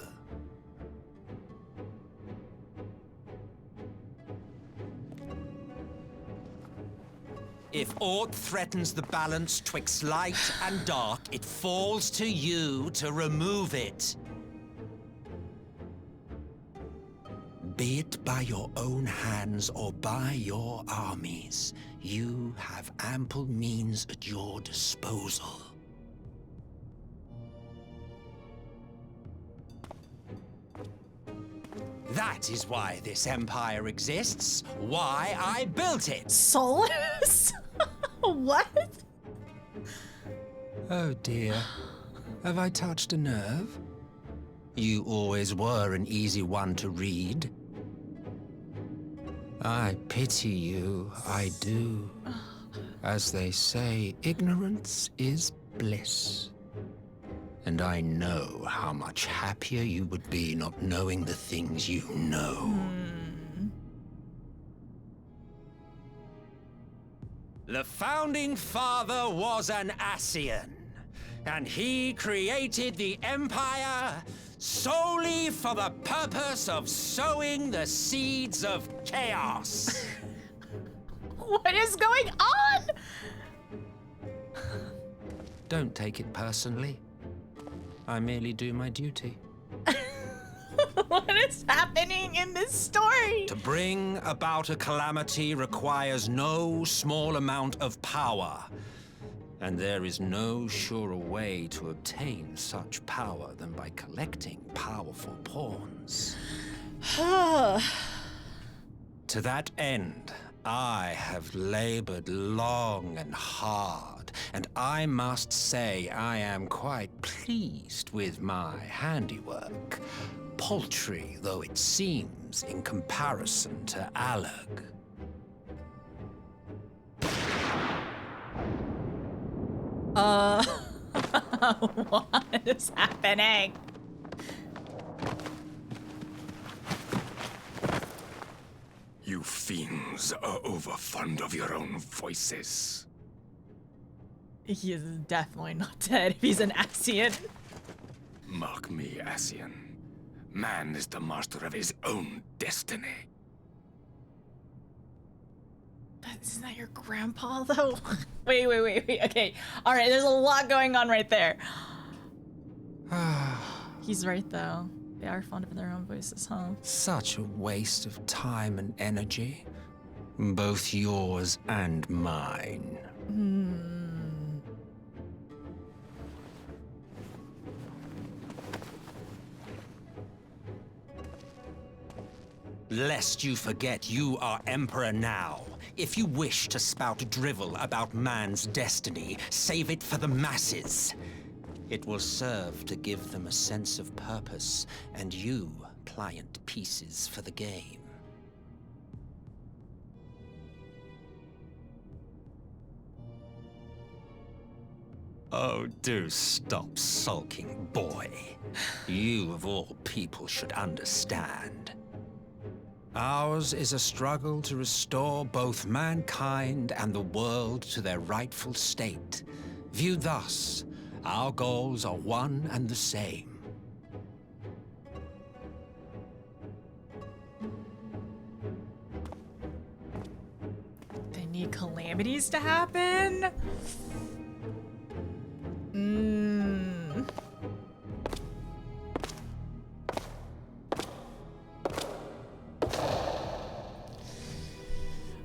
If aught threatens the balance twixt light and dark, it falls to you to remove it. Be it by your own hands or by your armies, you have ample means at your disposal. That is why this empire exists, why I built it. Solus? What? Oh dear. Have I touched a nerve? You always were an easy one to read. I pity you, I do. As they say, ignorance is bliss. And I know how much happier you would be not knowing the things you know. The founding father was an Asian, and he created the Empire solely for the purpose of sowing the seeds of chaos. What is going on? Don't take it personally. I merely do my duty. What is happening in this story? To bring about a calamity requires no small amount of power. And there is no surer way to obtain such power than by collecting powerful pawns. To that end, I have labored long and hard, and I must say I am quite pleased with my handiwork, paltry though it seems in comparison to Alag. What is happening? You fiends are overfond of your own voices. He is definitely not dead if he's an Asian. Mark me, Asian. Man is the master of his own destiny. Isn't that your grandpa, though? Wait. Okay. All right, there's a lot going on right there. He's right, though. They are fond of their own voices, huh? Such a waste of time and energy. Both yours and mine. Lest you forget you are Emperor now. If you wish to spout drivel about man's destiny, save it for the masses. It will serve to give them a sense of purpose, and you pliant pieces for the game. Oh, do stop sulking, boy. You, of all people, should understand. Ours is a struggle to restore both mankind and the world to their rightful state. Viewed thus, our goals are one and the same. They need calamities to happen?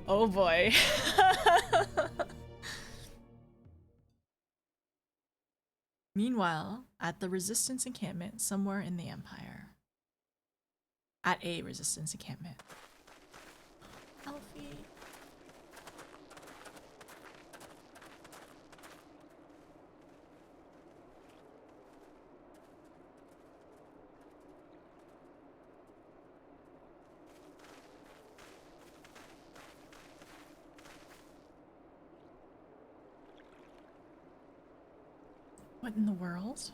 Oh boy. Meanwhile, at the Resistance encampment somewhere in the Empire. At a Resistance encampment. Alfie. What in the world?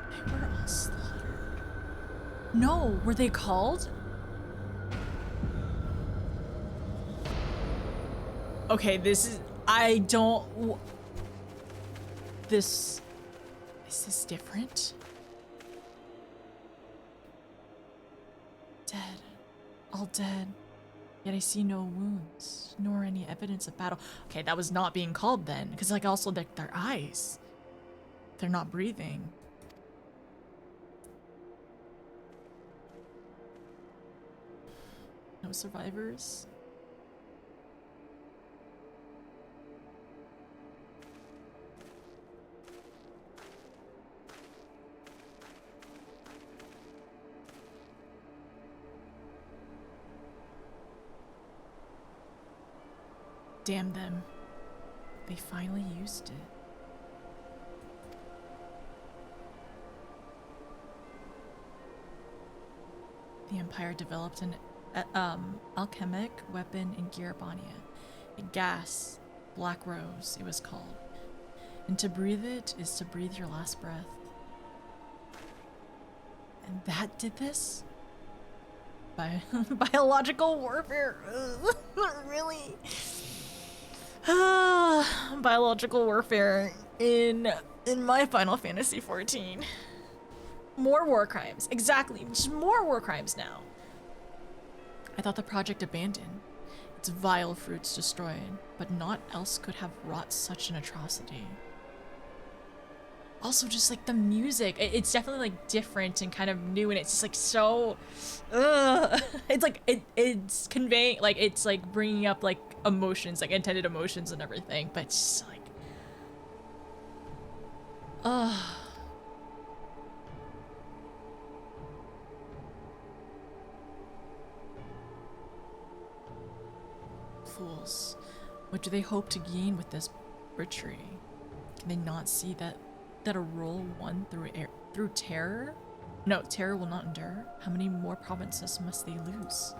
They were all slaughtered. No, were they called? Okay, this is... I don't... This... Is this different? Dead. All dead. Yet I see no wounds, nor any evidence of battle. Okay, that was not being called then. Because, like, also their eyes. They're not breathing. No survivors. Damn them. They finally used it. The Empire developed an alchemic weapon in Girabania. A gas, Black Rose, it was called. And to breathe it is to breathe your last breath. And that did this? Biological warfare. Really? Biological warfare in my Final Fantasy XIV. More war crimes. Exactly. Just more war crimes now. I thought the project abandoned. Its vile fruits destroyed, but naught else could have wrought such an atrocity. Also, just like the music, it's definitely like different and kind of new, and it's just like so, it's like it's conveying, like it's like bringing up like emotions, like intended emotions and everything, but it's just like, fools. What do they hope to gain with this butchery? Can they not see that a rule won through terror? No, terror will not endure. How many more provinces must they lose?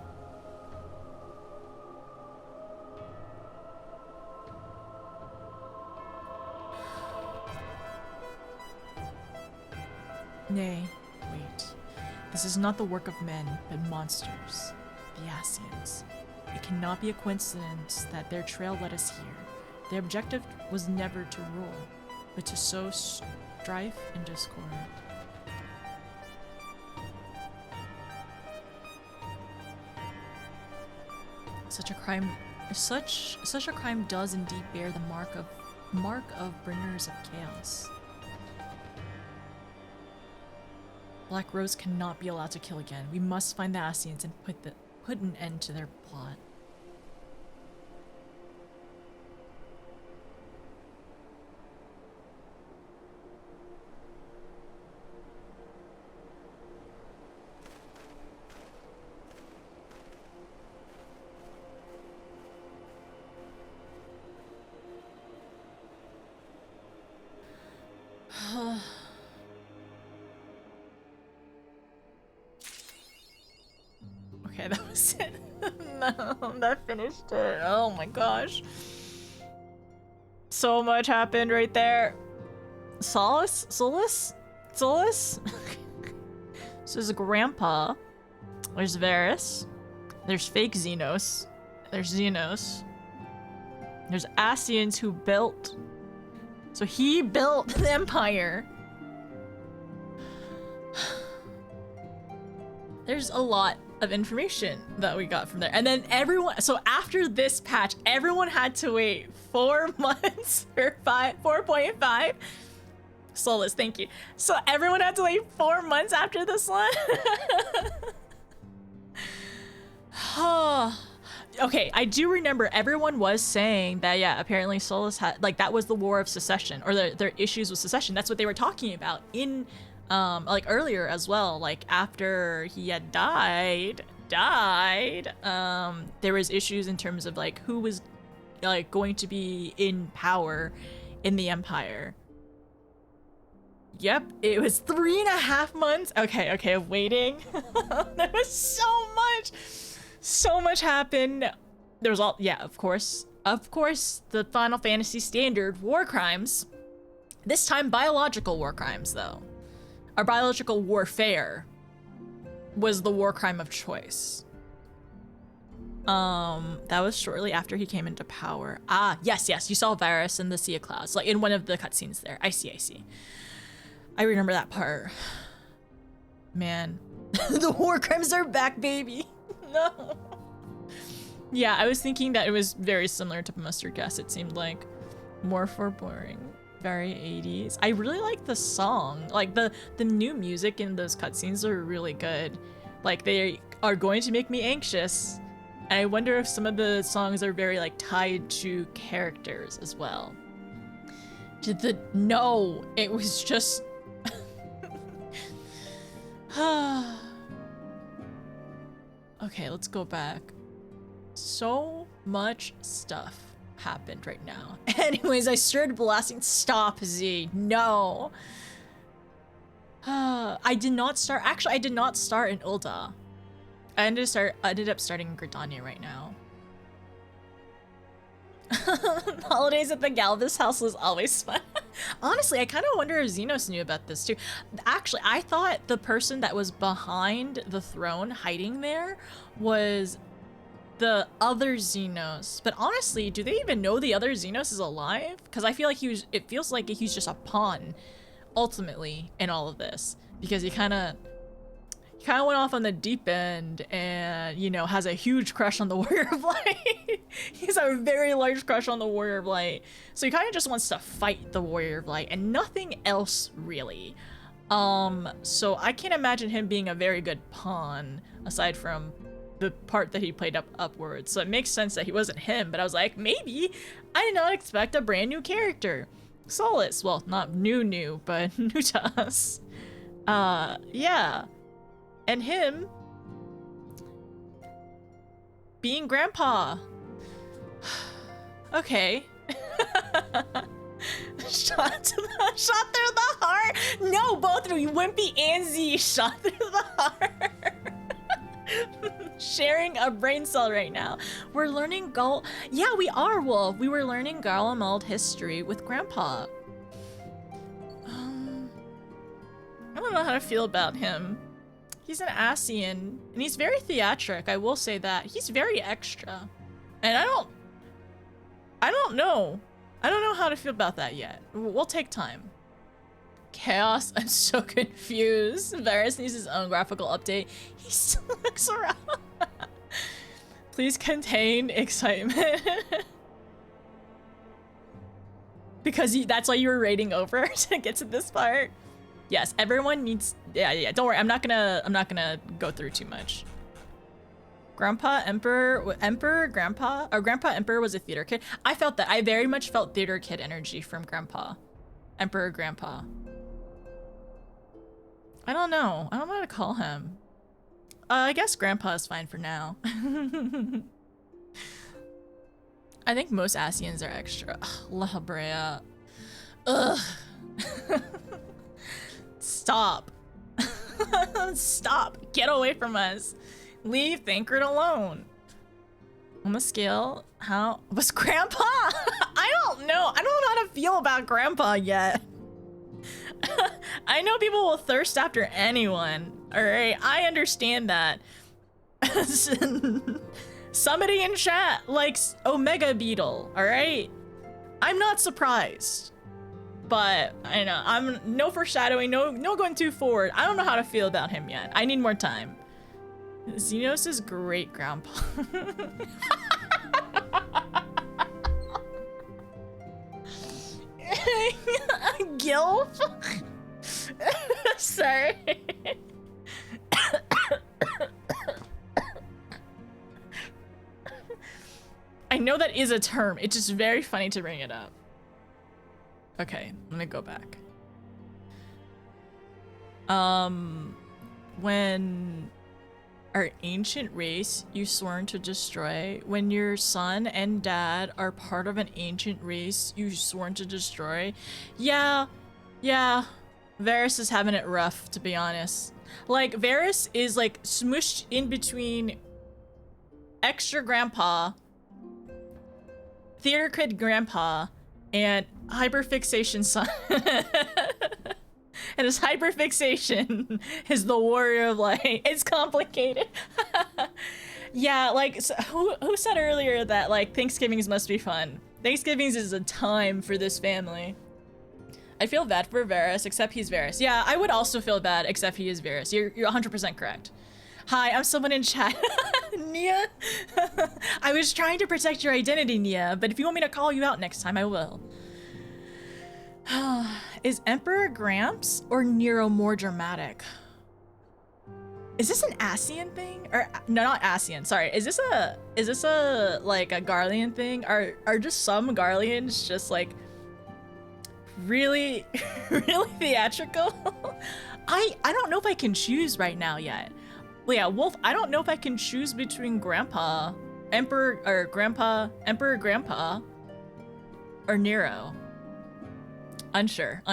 Nay, wait. This is not the work of men, but monsters, the Ascians. It cannot be a coincidence that their trail led us here. Their objective was never to rule, but to sow strife and discord. Such a crime Such a crime does indeed bear the mark of bringers of chaos. Black Rose cannot be allowed to kill again. We must find the Ascians and put an end to their plot. Okay, that was it. No, that finished it. Oh my gosh. So much happened right there. Solus? So there's Grandpa. There's Varys. There's fake Xenos. There's Xenos. There's Ascians who built. So he built the Empire. There's a lot of information that we got from there. And then everyone, so after this patch, everyone had to wait 4 months for 4.5. Solus, thank you. So everyone had to wait 4 months after this one. Okay, I do remember everyone was saying that, yeah, apparently Solus had, like, that was the War of Secession, or their issues with secession. That's what they were talking about in, like, earlier as well. Like, after he had died, there was issues in terms of, like, who was, like, going to be in power in the Empire. Yep, it was 3.5 months. Okay, of waiting. There was so much happened. There was all, yeah, of course, the Final Fantasy standard war crimes. This time, biological war crimes, though. Our biological warfare was the war crime of choice. That was shortly after he came into power. Ah, yes, you saw Varys in the Sea of Clouds, like in one of the cutscenes there. I see. I remember that part. Man, the war crimes are back, baby. No. Yeah, I was thinking that it was very similar to Mustard Gas. It seemed like more foreboding, very 80s. I really like the song. Like the new music in those cutscenes are really good. Like they are going to make me anxious. And I wonder if some of the songs are very like tied to characters as well. No, it was just. Okay, let's go back. So much stuff happened right now. Anyways, I started blasting. Stop, Z. No. I did not start. Actually, I did not start in Ul'dah. I ended up starting in Gridania right now. Holidays at the Galvus house was always fun. Honestly, I kind of wonder if Xenos knew about this too. Actually, I thought the person that was behind the throne hiding there was the other Xenos. But honestly, do they even know the other Xenos is alive? Because I feel like it feels like he's just a pawn ultimately in all of this. Because he kind of went off on the deep end and, you know, has a huge crush on the Warrior of Light. He's a very large crush on the Warrior of Light. So he kind of just wants to fight the Warrior of Light and nothing else really. So I can't imagine him being a very good pawn aside from the part that he played upwards. So it makes sense that he wasn't him, but I was like, maybe. I did not expect a brand new character. Solus, well, not new, but new to us. Yeah. And him being Grandpa. Okay. Shot through the heart. No, both of you, Wimpy and Z, shot through the heart. Sharing a brain cell right now. We're learning Yeah, we are, Wolf. We were learning Garlemald history with Grandpa. I don't know how to feel about him. He's an Ascian, and he's very theatric, I will say that. He's very extra. And I don't know. I don't know how to feel about that yet. We'll take time. Chaos, I'm so confused. Varys needs his own graphical update. He still looks around. Please contain excitement. Because that's why you were raiding over to get to this part. Yes, everyone needs. Yeah. Don't worry. I'm not gonna go through too much. Grandpa Emperor, Grandpa, or Grandpa Emperor was a theater kid. I felt that. I very much felt theater kid energy from Grandpa, Emperor Grandpa. I don't know how to call him. I guess Grandpa is fine for now. I think most Asians are extra. Ugh, La Habrea. Ugh. Stop. Stop. Get away from us. Leave Thancred alone. On the scale, how was Grandpa? I don't know. I don't know how to feel about Grandpa yet. I know people will thirst after anyone. All right, I understand that. Somebody in chat likes Omega Beetle. All right, I'm not surprised. But I know I'm no foreshadowing, no going too forward. I don't know how to feel about him yet. I need more time. Xenos is great grandpa. Gilf? Sorry. I know that is a term. It's just very funny to bring it up. Okay, let me go back. When our ancient race you sworn to destroy, when your son and dad are part of an ancient race you sworn to destroy. Yeah, Varys is having it rough, to be honest. Like, Varys is like smushed in between extra grandpa, theater kid grandpa, and hyperfixation son. And his hyperfixation is the warrior of light. It's complicated. Yeah, like, so who said earlier that like Thanksgivings must be fun? Thanksgivings is a time for this family. I feel bad for Varys, except he's Varys. Yeah, I would also feel bad, except he is Varys. You're 100% correct. Hi, I'm someone in chat. Nia? I was trying to protect your identity, Nia, but if you want me to call you out next time, I will. Is Emperor Gramps or Nero more dramatic? Is this an Asian thing? Or no, not Asian, sorry. Is this a like a Garlean thing? Are just some Garleans just like really really theatrical? I don't know if I can choose right now yet. Well, yeah, Wolf, I don't know if I can choose between Emperor Grandpa, or Nero. Unsure.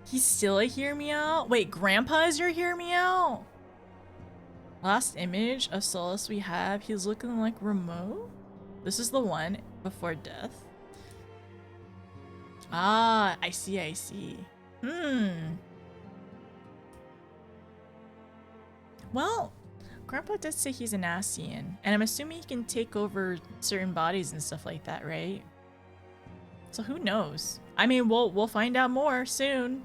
He's still a hear me out? Wait, Grandpa is your hear me out? Last image of Solus we have, he's looking like Remo? This is the one before death. Ah, I see. Well, Grandpa did say he's an Asian, and I'm assuming he can take over certain bodies and stuff like that, right? So who knows? I mean, we'll find out more soon.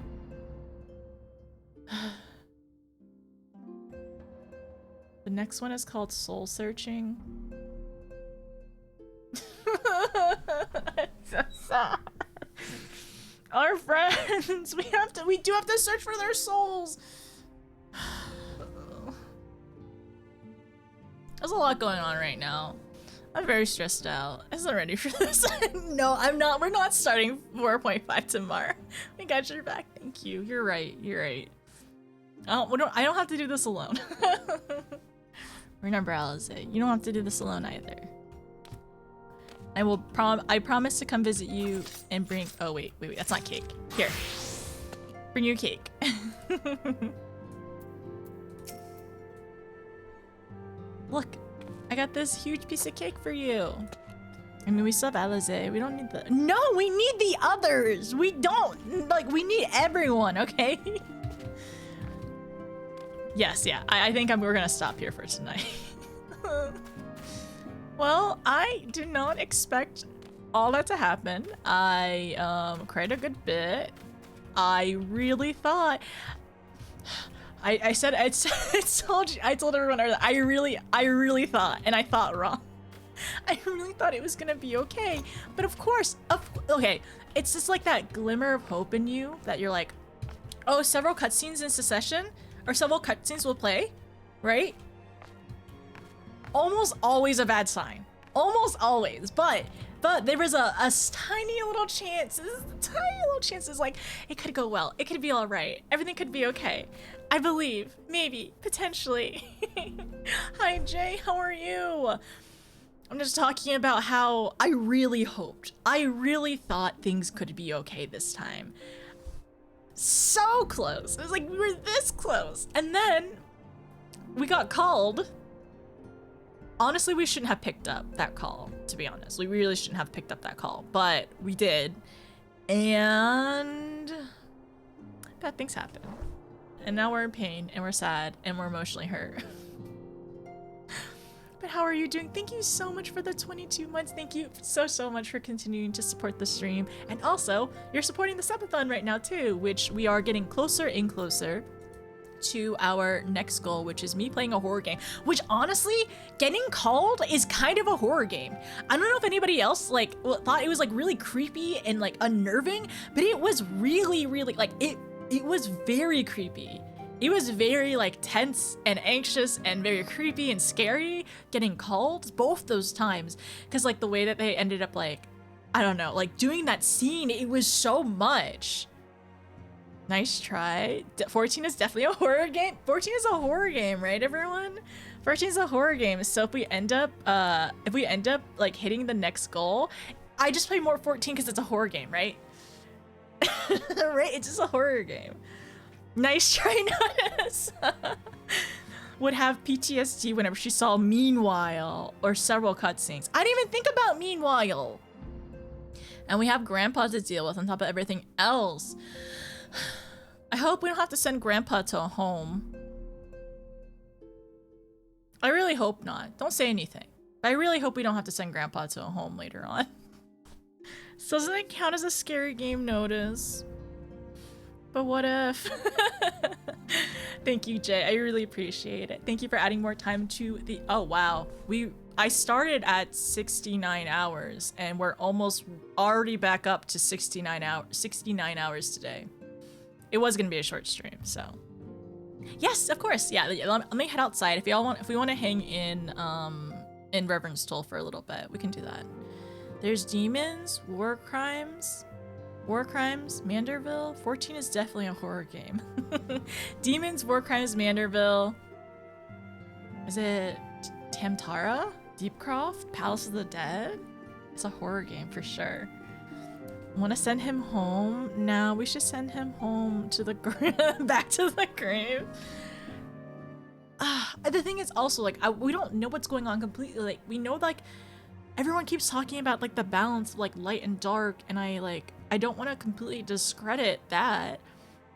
The next one is called Soul Searching. So sad. Our friends, we do have to search for their souls. There's a lot going on right now. I'm very stressed out. I'm not ready for this. No, I'm not. We're not starting 4.5 tomorrow. We got your back. Thank you. You're right. I don't have to do this alone. Remember, Alize, you don't have to do this alone either. I promise to come visit you and bring. Oh wait, that's not cake. Here, bring you cake. Look, I got this huge piece of cake for you. I mean, we still have Alize. We don't need the. No, we need the others. We don't. Like, we need everyone, okay? Yes, yeah. I think we're gonna stop here for tonight. Well, I did not expect all that to happen. I cried a good bit. I really thought I told everyone earlier, I really thought, and I thought wrong. I really thought it was gonna be okay. But of course, okay, it's just like that glimmer of hope in you that you're like, oh, several cutscenes in succession, or several cutscenes will play, right? Almost always a bad sign. Almost always, but there was a tiny little chance. It's like, it could go well. It could be all right. Everything could be okay. I believe, maybe, potentially. Hi, Jay, how are you? I'm just talking about how I really hoped. I really thought things could be okay this time. So close. It was like we were this close. And then we got called. Honestly, we shouldn't have picked up that call, to be honest. We really shouldn't have picked up that call, but we did. And bad things happen. And now we're in pain, and we're sad, and we're emotionally hurt. But how are you doing? Thank you so much for the 22 months. Thank you so much for continuing to support the stream. And also, you're supporting the subathon right now too, which we are getting closer and closer to our next goal, which is me playing a horror game, which honestly, getting called is kind of a horror game. I don't know if anybody else like thought it was like really creepy and like unnerving, but it was really like it was very creepy. It was very like tense and anxious and very creepy and scary getting called both those times, because like the way that they ended up like, I don't know, like doing that scene, it was so much. Nice try. 14 is definitely a horror game. 14 is a horror game, right, everyone? 14 is a horror game. So if we end up like hitting the next goal, I just play more 14 because it's a horror game, right? Right? It's just a horror game. Nice try, Notice. Would have PTSD whenever she saw Meanwhile or several cutscenes. I didn't even think about Meanwhile. And we have Grandpa to deal with on top of everything else. I hope we don't have to send Grandpa to a home. I really hope not. Don't say anything. I really hope we don't have to send Grandpa to a home later on. So doesn't it count as a scary game, Notice? But what if? Thank you, Jay. I really appreciate it. Thank you for adding more time to the... Oh, wow. I started at 69 hours, and we're almost already back up to 69 hours today. It was gonna be a short stream, so... Yes, of course. Yeah, let me head outside. If we want to hang in Reverend's Toll for a little bit, we can do that. There's demons, war crimes, Manderville. 14 is definitely a horror game. Demons, war crimes, Manderville. Is it Tamtara? Deepcroft? Palace of the Dead? It's a horror game for sure. Want to send him home? No, we should send him home to the back to the grave. The thing is also like we don't know what's going on completely. Like we know like everyone keeps talking about like the balance of like light and dark, and I don't want to completely discredit that.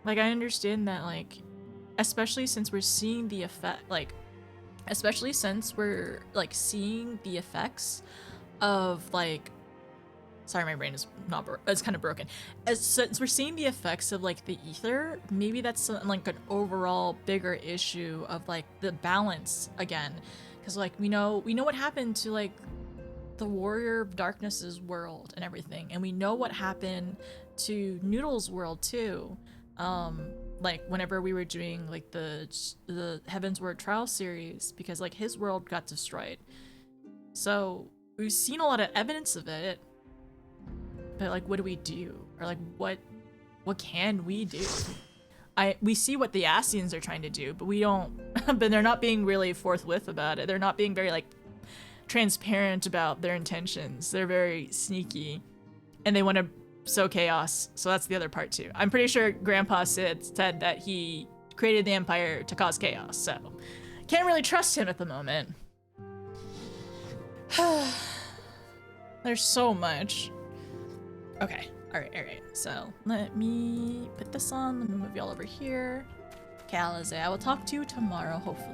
Like I understand that like, especially since we're seeing the effect, like especially since we're like seeing the effects of like. Sorry, my brain is it's kind of broken. Since we're seeing the effects of like the ether, maybe that's like an overall bigger issue of like the balance again, because like we know what happened to like the Warrior of Darkness's world and everything, and we know what happened to Noodle's world too. Like whenever we were doing like the Heaven's Word trial series, because like his world got destroyed. So we've seen a lot of evidence of it. But like, what do we do? Or like, what can we do? We see what the Ascians are trying to do, but we don't. But they're not being really forthwith about it. They're not being very like transparent about their intentions. They're very sneaky, and they want to sow chaos. So that's the other part too. I'm pretty sure Grandpa Sid said that he created the Empire to cause chaos. So can't really trust him at the moment. There's so much. Okay, all right. So let me put this on. Let me move y'all over here. Okay, Alize, I will talk to you tomorrow, hopefully.